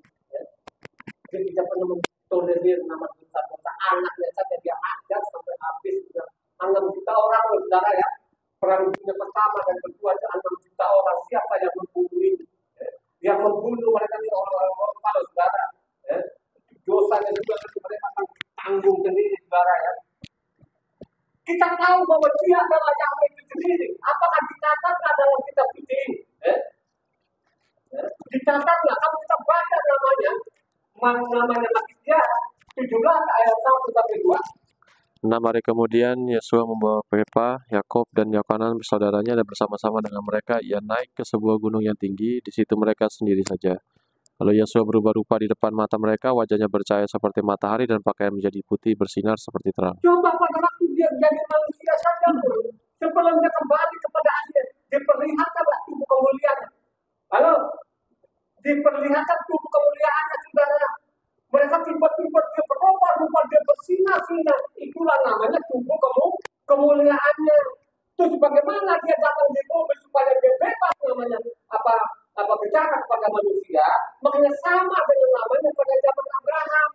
S1: Dia tidak pernah mentolerir nama dosa-dosa anaknya saja dia hajar sampai habis. 6 juta orang saudara ya. Perang dunia pertama dan kedua 6 juta orang. Siapa yang membunuh ini? Yang membunuh mereka ini orang-orang kalau saudara. Dosanya juga mereka akan tanggung sendiri saudara ya. Kita tahu bahwa dia adalah Yahweh itu sendiri. Apakah dicatatkan dalam kitab suci ini? Dicatatlah kalau kita baca namanya lagi dia 17 ayat 1 sampai 2.
S2: 6 hari kemudian, Yesua membawa Pepa, Yakob, dan Yohanes bersaudaranya, dan bersama-sama dengan mereka ia naik ke sebuah gunung yang tinggi. Di situ mereka sendiri saja. Lalu Yosua berubah rupa di depan mata mereka, wajahnya bercahaya seperti matahari dan pakaian menjadi putih bersinar seperti terang.
S1: Coba pada waktu dia jadi manusia saja pun, sebelum dia kembali kepada asli, diperlihatkanlah tubuh kemuliaannya. Halo, diperlihatkan tubuh kemuliaannya, saudara. Mereka tiba-tiba dia berubah rupa, dia bersinar-sinar. Itulah namanya tubuh kemuliaannya. Terus bagaimana dia datang di bumi supaya dia bebas namanya apa bicara kepada manusia, makanya sama dengan namanya pada zaman Abraham.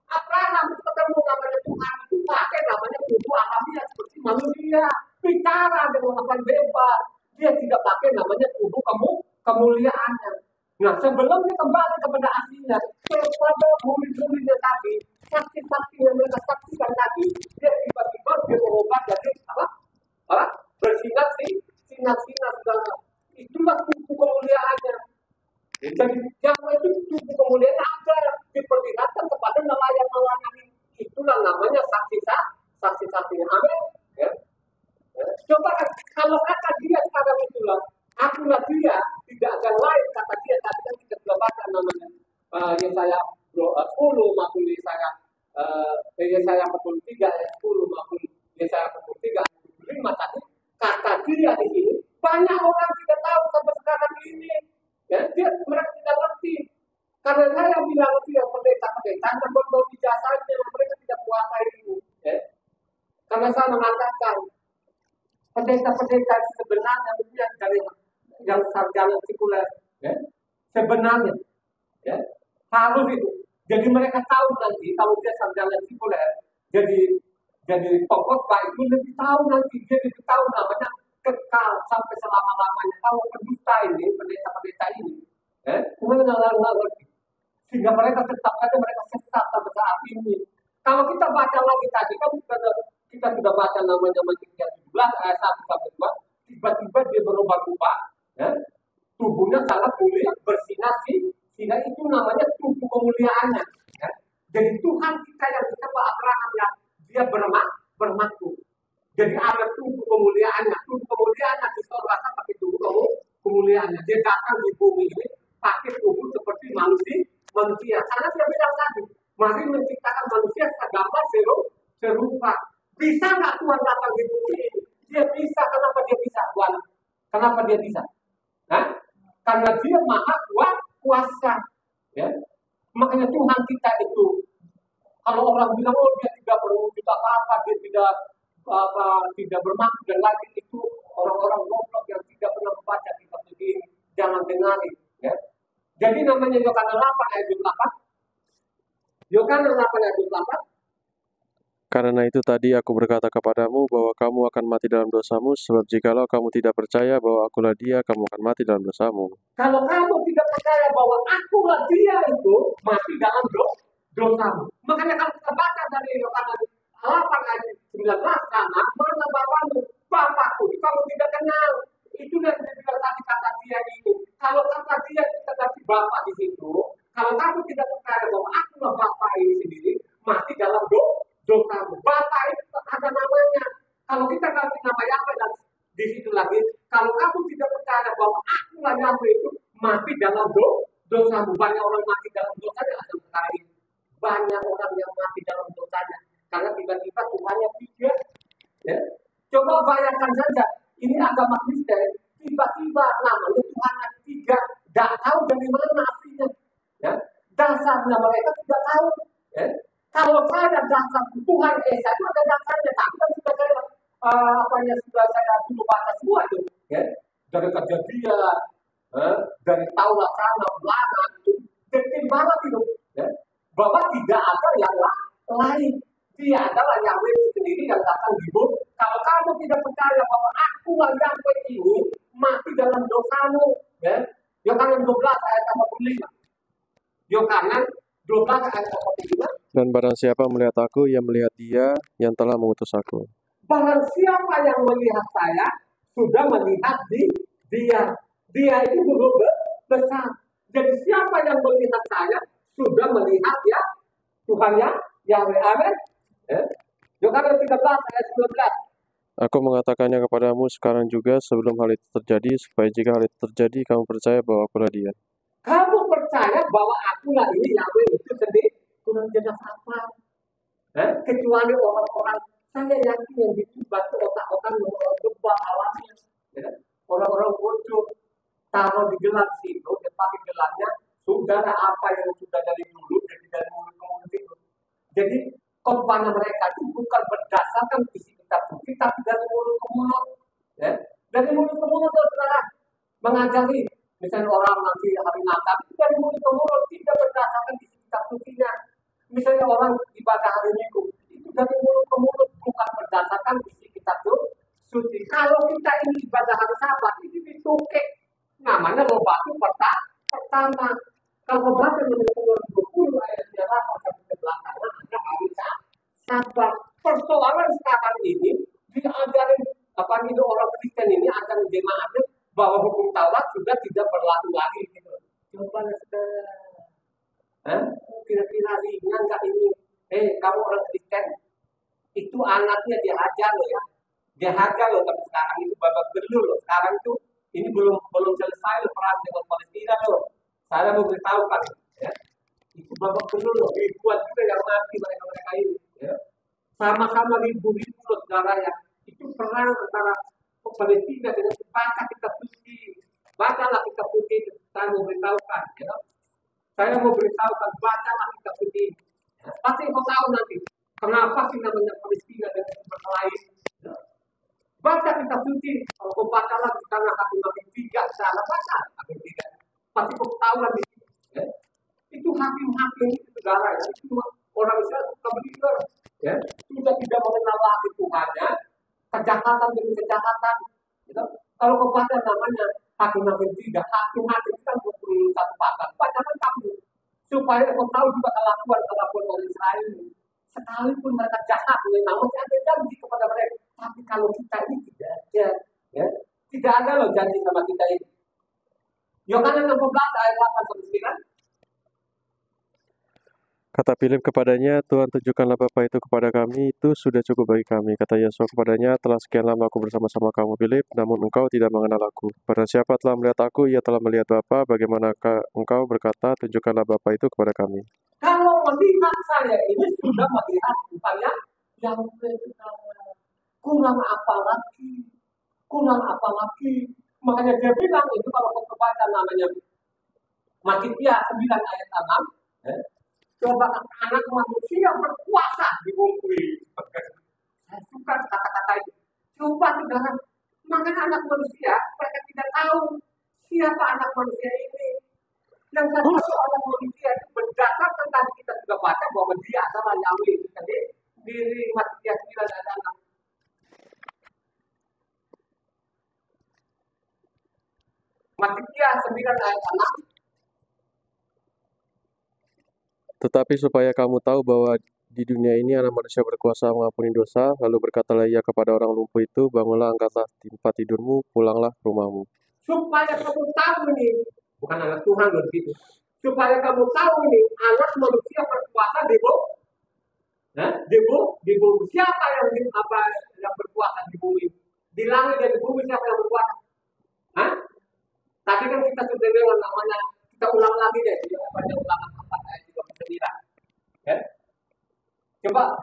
S1: Abraham ketemu namanya Tuhan itu pakai namanya tubuh alamiah seperti manusia, bicara dengan akan bebas. Dia tidak pakai namanya tubuh kemuliaannya. Nah, sebelum dia kembali kepada aslinya, kepada murid-muridnya tadi, saksi-saksi yang mereka saksikan tadi, dia tiba-tiba dia berubah jadi apa? Bersinar-sinar segala. Itulah tubuh kemuliaannya. Jadi yang itu tubuh kemuliaan ada diperlihatkan kepada nelayan-nelayan ini. Itulah namanya saksi-saksinya. Amin. Ya. Coba kalau kata dia sekarang itulah, akulah dia, tidak akan lain kata dia tadi kan kita sudah baca namanya Yesaya 10 maupun Yesaya 43 ayat 10 maupun Yesaya 43 ayat 25 tadi kata dia di sini banyak orang tidak tahu sampai sekarang ini. Ya, mereka tidak ngerti. Karena saya bilang itu yang pendeta-pendeta hanya berbau ijazahnya, mereka tidak puasa itu. Ya. Karena saya mengatakan pendeta-pendeta sebenarnya bukan dari yang sarjana sekuler, ya. Sebenarnya, ya, harus itu. Jadi mereka tahu nanti kalau dia sarjana sekuler, jadi pokok itu lebih tahu nanti, dia lebih tahu namanya kekal sampai selama-lamanya. Kalau pendusta ini, pendeta-pendeta ini, mereka nggak ngerti. Sehingga mereka tetap saja mereka sesat sampai saat ini. Kalau kita baca lagi tadi kan kita sudah baca namanya Mazmur 17 ayat 1 sampai 2, tiba-tiba dia berubah-ubah, ya. Tubuhnya sangat mulia, bersinar sehingga itu namanya tubuh kemuliaannya. Ya. Jadi Tuhan kita yang disebut Abraham yang dia bermakhluk. Jadi ada tubuh kemuliaannya di sorga pakai tubuh kemuliaannya. Dia datang di bumi ini pakai tubuh seperti manusia. Karena dia bilang tadi, mari menciptakan manusia segambar serupa. Bisa nggak Tuhan datang di bumi ini? Dia bisa. Kenapa dia bisa, Tuhan? Kenapa dia bisa? Nah, karena dia maha kuasa. Ya. Makanya Tuhan kita itu, kalau orang bilang oh dia tidak berwujud apa-apa, dia tidak bermaksud dan lagi itu orang-orang goblok yang tidak pernah membaca kitab suci ini, jangan dengarin. Ya. Jadi namanya Yohanes 8 ayat 8. Yohanes 8 ayat 8.
S2: Karena itu tadi aku berkata kepadamu bahwa kamu akan mati dalam dosamu, sebab jikalau kamu tidak percaya bahwa akulah dia, kamu akan mati dalam dosamu.
S1: Kalau kamu tidak percaya bahwa akulah dia itu, mati dalam dosamu. Makanya kalau kita baca dari Yohanes 8 ayat 19 sana, mana Bapakmu? Bapakku, kamu tidak kenal. Itu yang dibilang tadi kata dia itu. Kalau kata dia kita ganti Bapak di situ, kalau kamu tidak percaya bahwa akulah Bapak ini sendiri, mati dalam dosamu. Bapak itu ada namanya. Kalau kita ganti nama Yahweh dan di situ lagi, kalau kamu tidak percaya bahwa akulah Yahweh itu mati dalam dosamu. Banyak orang mati dalam dosanya asal sekali. Banyak orang yang mati dalam dosanya karena tiba-tiba Tuhannya tiga. Ya. Coba bayangkan saja, ini agama Kristen, tiba-tiba namanya Tuhannya tiga, tidak tahu dari mana aslinya. Ya. Dasarnya mereka tidak tahu. Ya. Kalau saya dasar Tuhan Esa itu ada dasarnya, tapi kan sudah saya dulu baca semua itu, ya. Dari kejadian, dari Taurat sana, belana itu, detail banget itu, ya. Bahwa tidak ada yang lain. Dia adalah Yahweh itu sendiri yang datang di bumi. Kalau kamu tidak percaya bahwa akulah Yahweh ini mati dalam dosamu, ya. Yohanes 12 ayat 45. Yohanes 12 ayat 45.
S2: Dan barang siapa melihat aku, ia melihat dia yang telah mengutus aku.
S1: Barang siapa yang melihat saya, sudah melihat dia. Dia itu guru besar. Jadi siapa yang melihat saya, sudah melihat ya Tuhan ya Yahweh. Amin. Yohanes 13 ayat 19.
S2: Aku mengatakannya kepadamu sekarang juga sebelum hal itu terjadi, supaya jika hal itu terjadi, kamu percaya bahwa akulah dia.
S1: Kamu percaya bahwa akulah ini Yahweh itu sendiri? Kurang jelas apa? Kecuali orang-orang, saya yakin yang dibantu otak-otak orang alamnya. Ya. Orang-orang bodoh taruh di gelar situ, dan pakai gelarnya, sudah apa yang sudah dari dulu, jadi dari mulut ke mulut itu. Jadi korban mereka itu bukan berdasarkan isi kitab suci, tapi dari mulut ke mulut. Ya. Dari mulut ke mulut, saudara, mengajari. Misalnya orang nanti hari Natal itu dari mulut ke mulut, tidak berdasarkan isi kitab sucinya. Misalnya orang ibadah hari Minggu, itu dari mulut ke mulut, bukan berdasarkan isi kitab suci. Kalau kita ini ibadah hari Sabat, itu ditukik. Namanya batu pertama. Kalau baca menurut 20 ayat 8 sampai 11 ada hari Sabat. Persoalan sekarang ini diajarin itu orang Kristen ini akan jemaatnya bahwa hukum Taurat sudah tidak berlaku lagi gitu. Coba saudara, kira-kira ringan nggak ini? Kamu orang Kristen, itu anaknya dihajar loh ya, dihajar loh sampai sekarang itu babak belur loh. Sekarang itu ini belum selesai loh perang dengan Palestina loh. Saya mau beritahukan ya, itu babak belur loh. Ribuan juga yang mati mereka ini. Ya. Sama-sama ribu-ribu loh saudara ya. Itu perang antara Palestina dengan baca kitab suci. Bacalah kitab suci. Saya mau beritahukan. Ya. Saya mau beritahukan, bacalah kitab suci. Ya. Pasti kau tahu nanti kenapa sih namanya Palestina dan tempat lain. Ya. Baca kitab suci. Kalau kau bacalah di sana Hakim-Hakim 3, sana baca Hakim 3. Pasti kau tahu di situ. Ya. Itu hakim-hakim itu saudara ya. Itu orang Israel suka believer. Ya. Sudah tidak mengenal lagi Tuhannya. Kejahatan demi kejahatan. Gitu. Kalau kau baca namanya Hakim-Hakim 3, Hakim-Hakim itu kan 21 pasal. Bacakan kamu. Supaya kau tahu juga kelakuan orang Israel ini. Sekalipun mereka jahat, namun ada janji kepada mereka. Tapi kalau kita ini tidak ada. Ya. Tidak ada loh janji sama kita ini. Yohanes 16 ayat 8 sampai 9.
S2: Kata Philip kepadanya, Tuhan tunjukkanlah Bapa itu kepada kami, itu sudah cukup bagi kami. Kata Yesus kepadanya, telah sekian lama aku bersama-sama kamu Philip, namun engkau tidak mengenal aku. Barang siapa telah melihat aku, ia telah melihat Bapa. Bagaimanakah engkau berkata, tunjukkanlah Bapa itu kepada kami?
S1: Kalau melihat saya ini sudah melihat saya yang kurang apa lagi? Kurang apa lagi? Makanya dia bilang itu kalau kau baca namanya Matitia 9 ayat 6. Coba anak manusia berkuasa di bumi. Saya suka kata-kata itu. Coba saudara, makanya anak manusia mereka tidak tahu siapa anak manusia ini. Yang satu anak manusia itu berdasarkan tadi kita sudah baca bahwa dia adalah Yahweh itu tadi di Matitia 9 ayat 6. Matitia 9 ayat 6.
S2: Tetapi supaya kamu tahu bahwa di dunia ini anak manusia berkuasa mengampuni dosa, lalu berkatalah ia kepada orang lumpuh itu, bangunlah, angkatlah tempat tidurmu, pulanglah ke rumahmu.
S1: Supaya kamu tahu ini, bukan anak Tuhan loh gitu. Supaya kamu tahu ini, anak manusia berkuasa di bumi. Di bumi siapa yang berkuasa di bumi? Di langit dan di bumi siapa yang berkuasa? Tadi kan kita sudah dengar namanya, kita ulang lagi deh, pada ulangan 4 ayat 39. Ya. Coba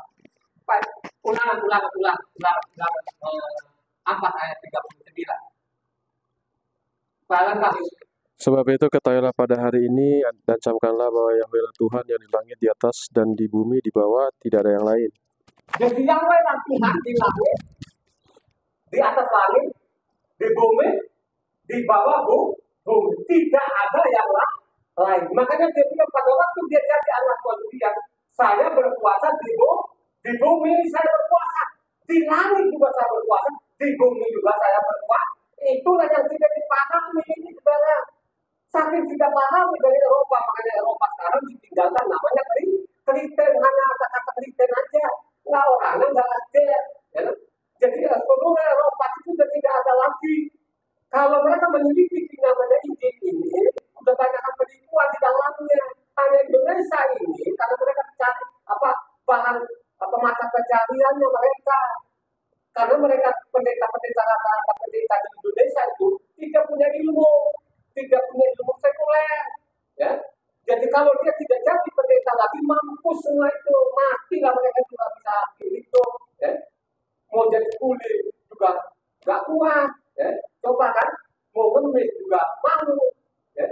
S1: ulang 4 ayat 39.
S2: Sebab itu ketahuilah pada hari ini dan camkanlah bahwa Yahweh Tuhan yang di langit di atas dan di bumi di bawah, tidak ada yang lain.
S1: Jadi Yahweh Tuhan di langit, di atas langit, di bumi, di bawah bumi, tidak ada yang lain. Makanya dia bilang pada waktu dia jadi anak manusia, saya berkuasa di bumi saya berkuasa, di langit juga saya berkuasa, di bumi juga saya berkuasa. Itulah yang tidak dipahami ini sebenarnya. Saking tidak pahami dari Eropa, makanya Eropa sekarang ditinggalkan namanya Kristen, hanya kata-kata Kristen aja, nggak orangnya nggak ada. Ya. Jadi seluruh Eropa itu sudah tidak ada lagi. Kalau mereka menyelidiki namanya Injil ini, sudah banyak penipuan di dalamnya. Hanya Indonesia ini, kalau mereka cari bahan mata pencariannya mereka, karena mereka pendeta-pendeta di Indonesia itu tidak punya ilmu sekuler. kalau dia tidak jadi pendeta lagi, mampus semua itu, matilah mereka juga bisa hidup. Ya. Mau jadi kuli juga nggak kuat. Ya. Coba kan, mau ngemis juga malu. Ya.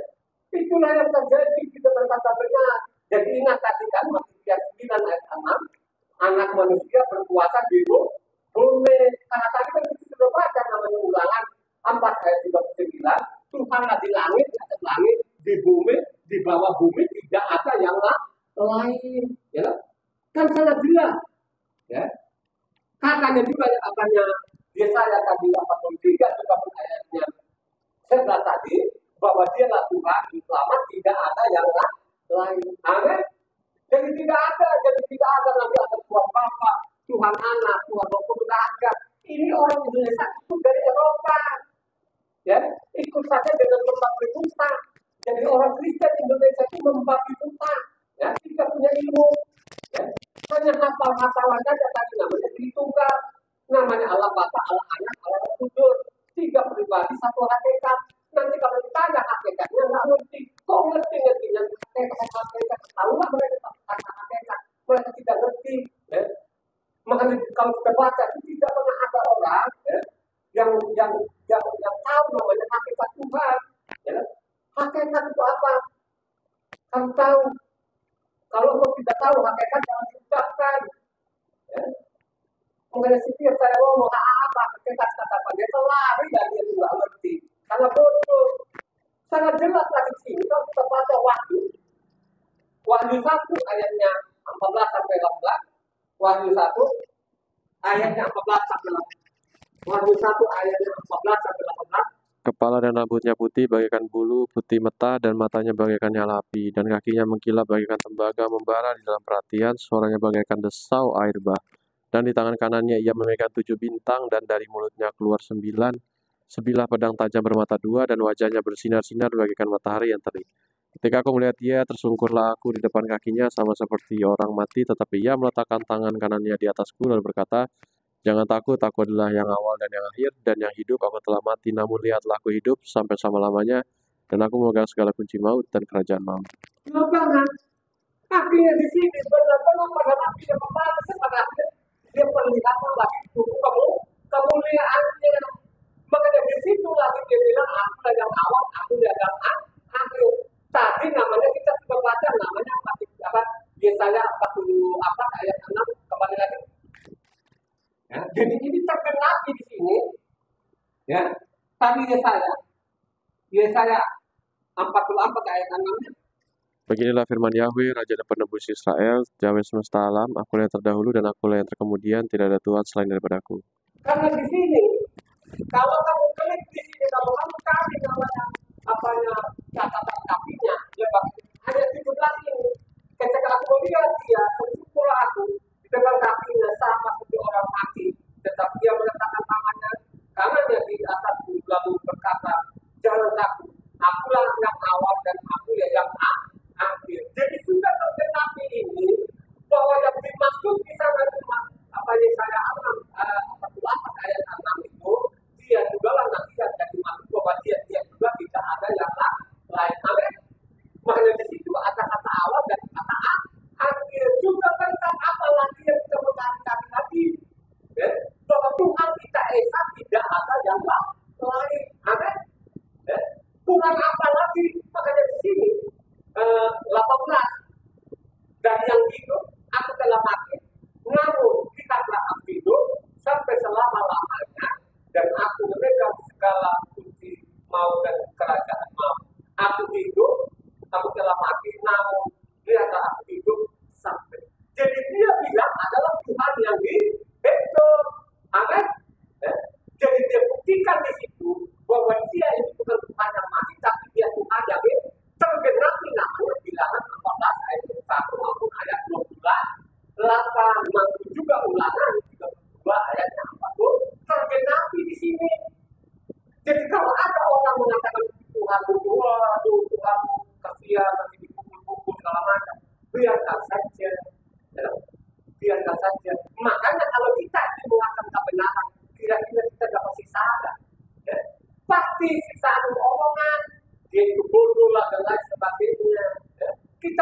S1: Itulah yang terjadi di depan kata benar. Jadi ingat tadi kan, Matius 9 ayat 6, anak manusia berkuasa di bumi. Karena tadi kan kita sudah baca namanya Ulangan 4 ayat 39, Tuhanlah di langit, di atas langit, di bumi, di bawah bumi tidak ada yang lain. Ya, kan sangat jelas. Ya. Katanya juga apanya Yesaya tadi 43 juga ayatnya 11 tadi, bahwa dialah Tuhan yang selamat, tidak ada yang lain. Amin. Jadi tidak ada nanti ada Tuhan Bapa, Tuhan Anak, Tuhan Roh Kudus, tidak ada. Ini orang Indonesia itu dari Eropa. Ya, ikut saja dengan membabi buta. Jadi orang Kristen Indonesia itu membabi buta. Ya, tidak punya ilmu. Ya, hanya hafal-hafalan saja tadi namanya Tritunggal, namanya Allah Bapa, Allah Anak, Allah Roh Kudus. 3 pribadi, 1 hakikat. Nanti kalau ditanya hakikatnya nggak ngerti. Kok ngerti-ngertinya hakikat? Tahu nggak mereka tentang hakikat? Mereka tidak ngerti. Ya. Makanya kalau kita baca itu tidak pernah ada orang yang tahu namanya hakikat Tuhan. Ya. Hakikat itu apa? Kamu tahu. Kalau kamu tidak tahu hakikat, jangan diucapkan. Ya. Mengenai setiap saya ngomong apa hakikat kata apa, dia lari dan dia juga ngerti. Karena bodoh. Sangat jelas lagi sini. Kalau kita baca Wahyu 1 ayatnya 14 sampai 18. Wahyu 1 ayatnya 14 sampai 18. Wahyu 1 ayatnya 14 sampai 18.
S2: Kepala dan rambutnya putih bagaikan bulu, putih meta, dan matanya bagaikan nyala api, dan kakinya mengkilap bagaikan tembaga membara di dalam perhatian, suaranya bagaikan desau air bah. Dan di tangan kanannya ia memegang 7 bintang, dan dari mulutnya keluar 9 sebilah pedang tajam bermata 2, dan wajahnya bersinar-sinar bagaikan matahari yang terik. Ketika aku melihat dia, tersungkurlah aku di depan kakinya sama seperti orang mati, tetapi ia meletakkan tangan kanannya di atasku lalu berkata, "Jangan takut, aku adalah yang awal dan yang akhir, dan yang hidup. Aku telah mati, namun lihatlah aku hidup sampai selama-lamanya, dan aku memegang segala kunci maut dan kerajaan maut."
S1: Kan? Kakinya di sini benar-benar pada mati yang membalas pada dia perlihatkan lagi kemuliaannya. Makanya di situ lagi dia bilang aku yang awal, aku yang akhir. Tadi namanya kita sudah baca namanya apa? Yesaya 40 ayat 6 kembali lagi. Ya, jadi ini tergenapi di sini. Ya, tadi Yesaya 44 ayat 6-nya.
S2: Beginilah firman Yahweh, Raja dan Penebus Israel, Yahweh semesta alam, akulah yang terdahulu dan akulah yang terkemudian, tidak ada Tuhan selain daripadaku.
S1: Karena di sini, kalau kamu klik di sini, kalau kamu cari namanya catatan kakinya, ada 17 ini. Ketika aku lihat dia, bersyukurlah aku di depan kakinya sama seperti orang mati, tetapi dia meletakkan tangannya di atasku lalu berkata, "Jangan takut, akulah yang awal dan aku yang akhir." Jadi sudah tergenapi ini bahwa yang dimaksud di sana cuma apa yang saya 48 ayat 6 itu, dia juga lah nanti yang jadi maksud bahwa dia juga tidak ada yang lain. Amin. Makanya di situ ada kata awal dan kata akhir. Juga tentang apa lagi yang kita mencari lagi. Ya? Bahwa Tuhan kita Esa tidak ada yang lain. Amin. Ya? Tuhan apa lagi? Makanya di sini 18. Dan yang hidup aku telah mati, namun kita telah hidup sampai selama-lamanya, dan aku memegang segala kunci maut dan kerajaan maut. Aku hidup, aku telah mati, namun lihatlah aku hidup sampai. Jadi dia bilang adalah Tuhan yang hidup. Amin. Ya? Jadi dia buktikan di situ bahwa dia itu bukan Tuhan yang mati, tapi dia Tuhan yang hidup. Tergenapi namanya bilangan 14 ayat 1 maupun ayat 28 juga Ulangan 32 ayatnya 40 tergenapi di sini. Jadi kalau ada orang mengatakan Tuhan kasihan nanti dipukul segala macam, biarkan saja, ya, biarkan saja. Makanya kalau kita mengatakan kebenaran, kira-kira kita dapat siksaan, ya, pasti siksaan omongan, dia itu bodoh lah dan lain sebagainya. Ya. Kita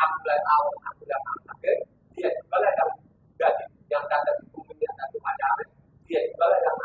S1: aku dan awal, aku dan akhir, dia juga lah yang jadi yang kata di bumi yang satu macam, dia juga lah yang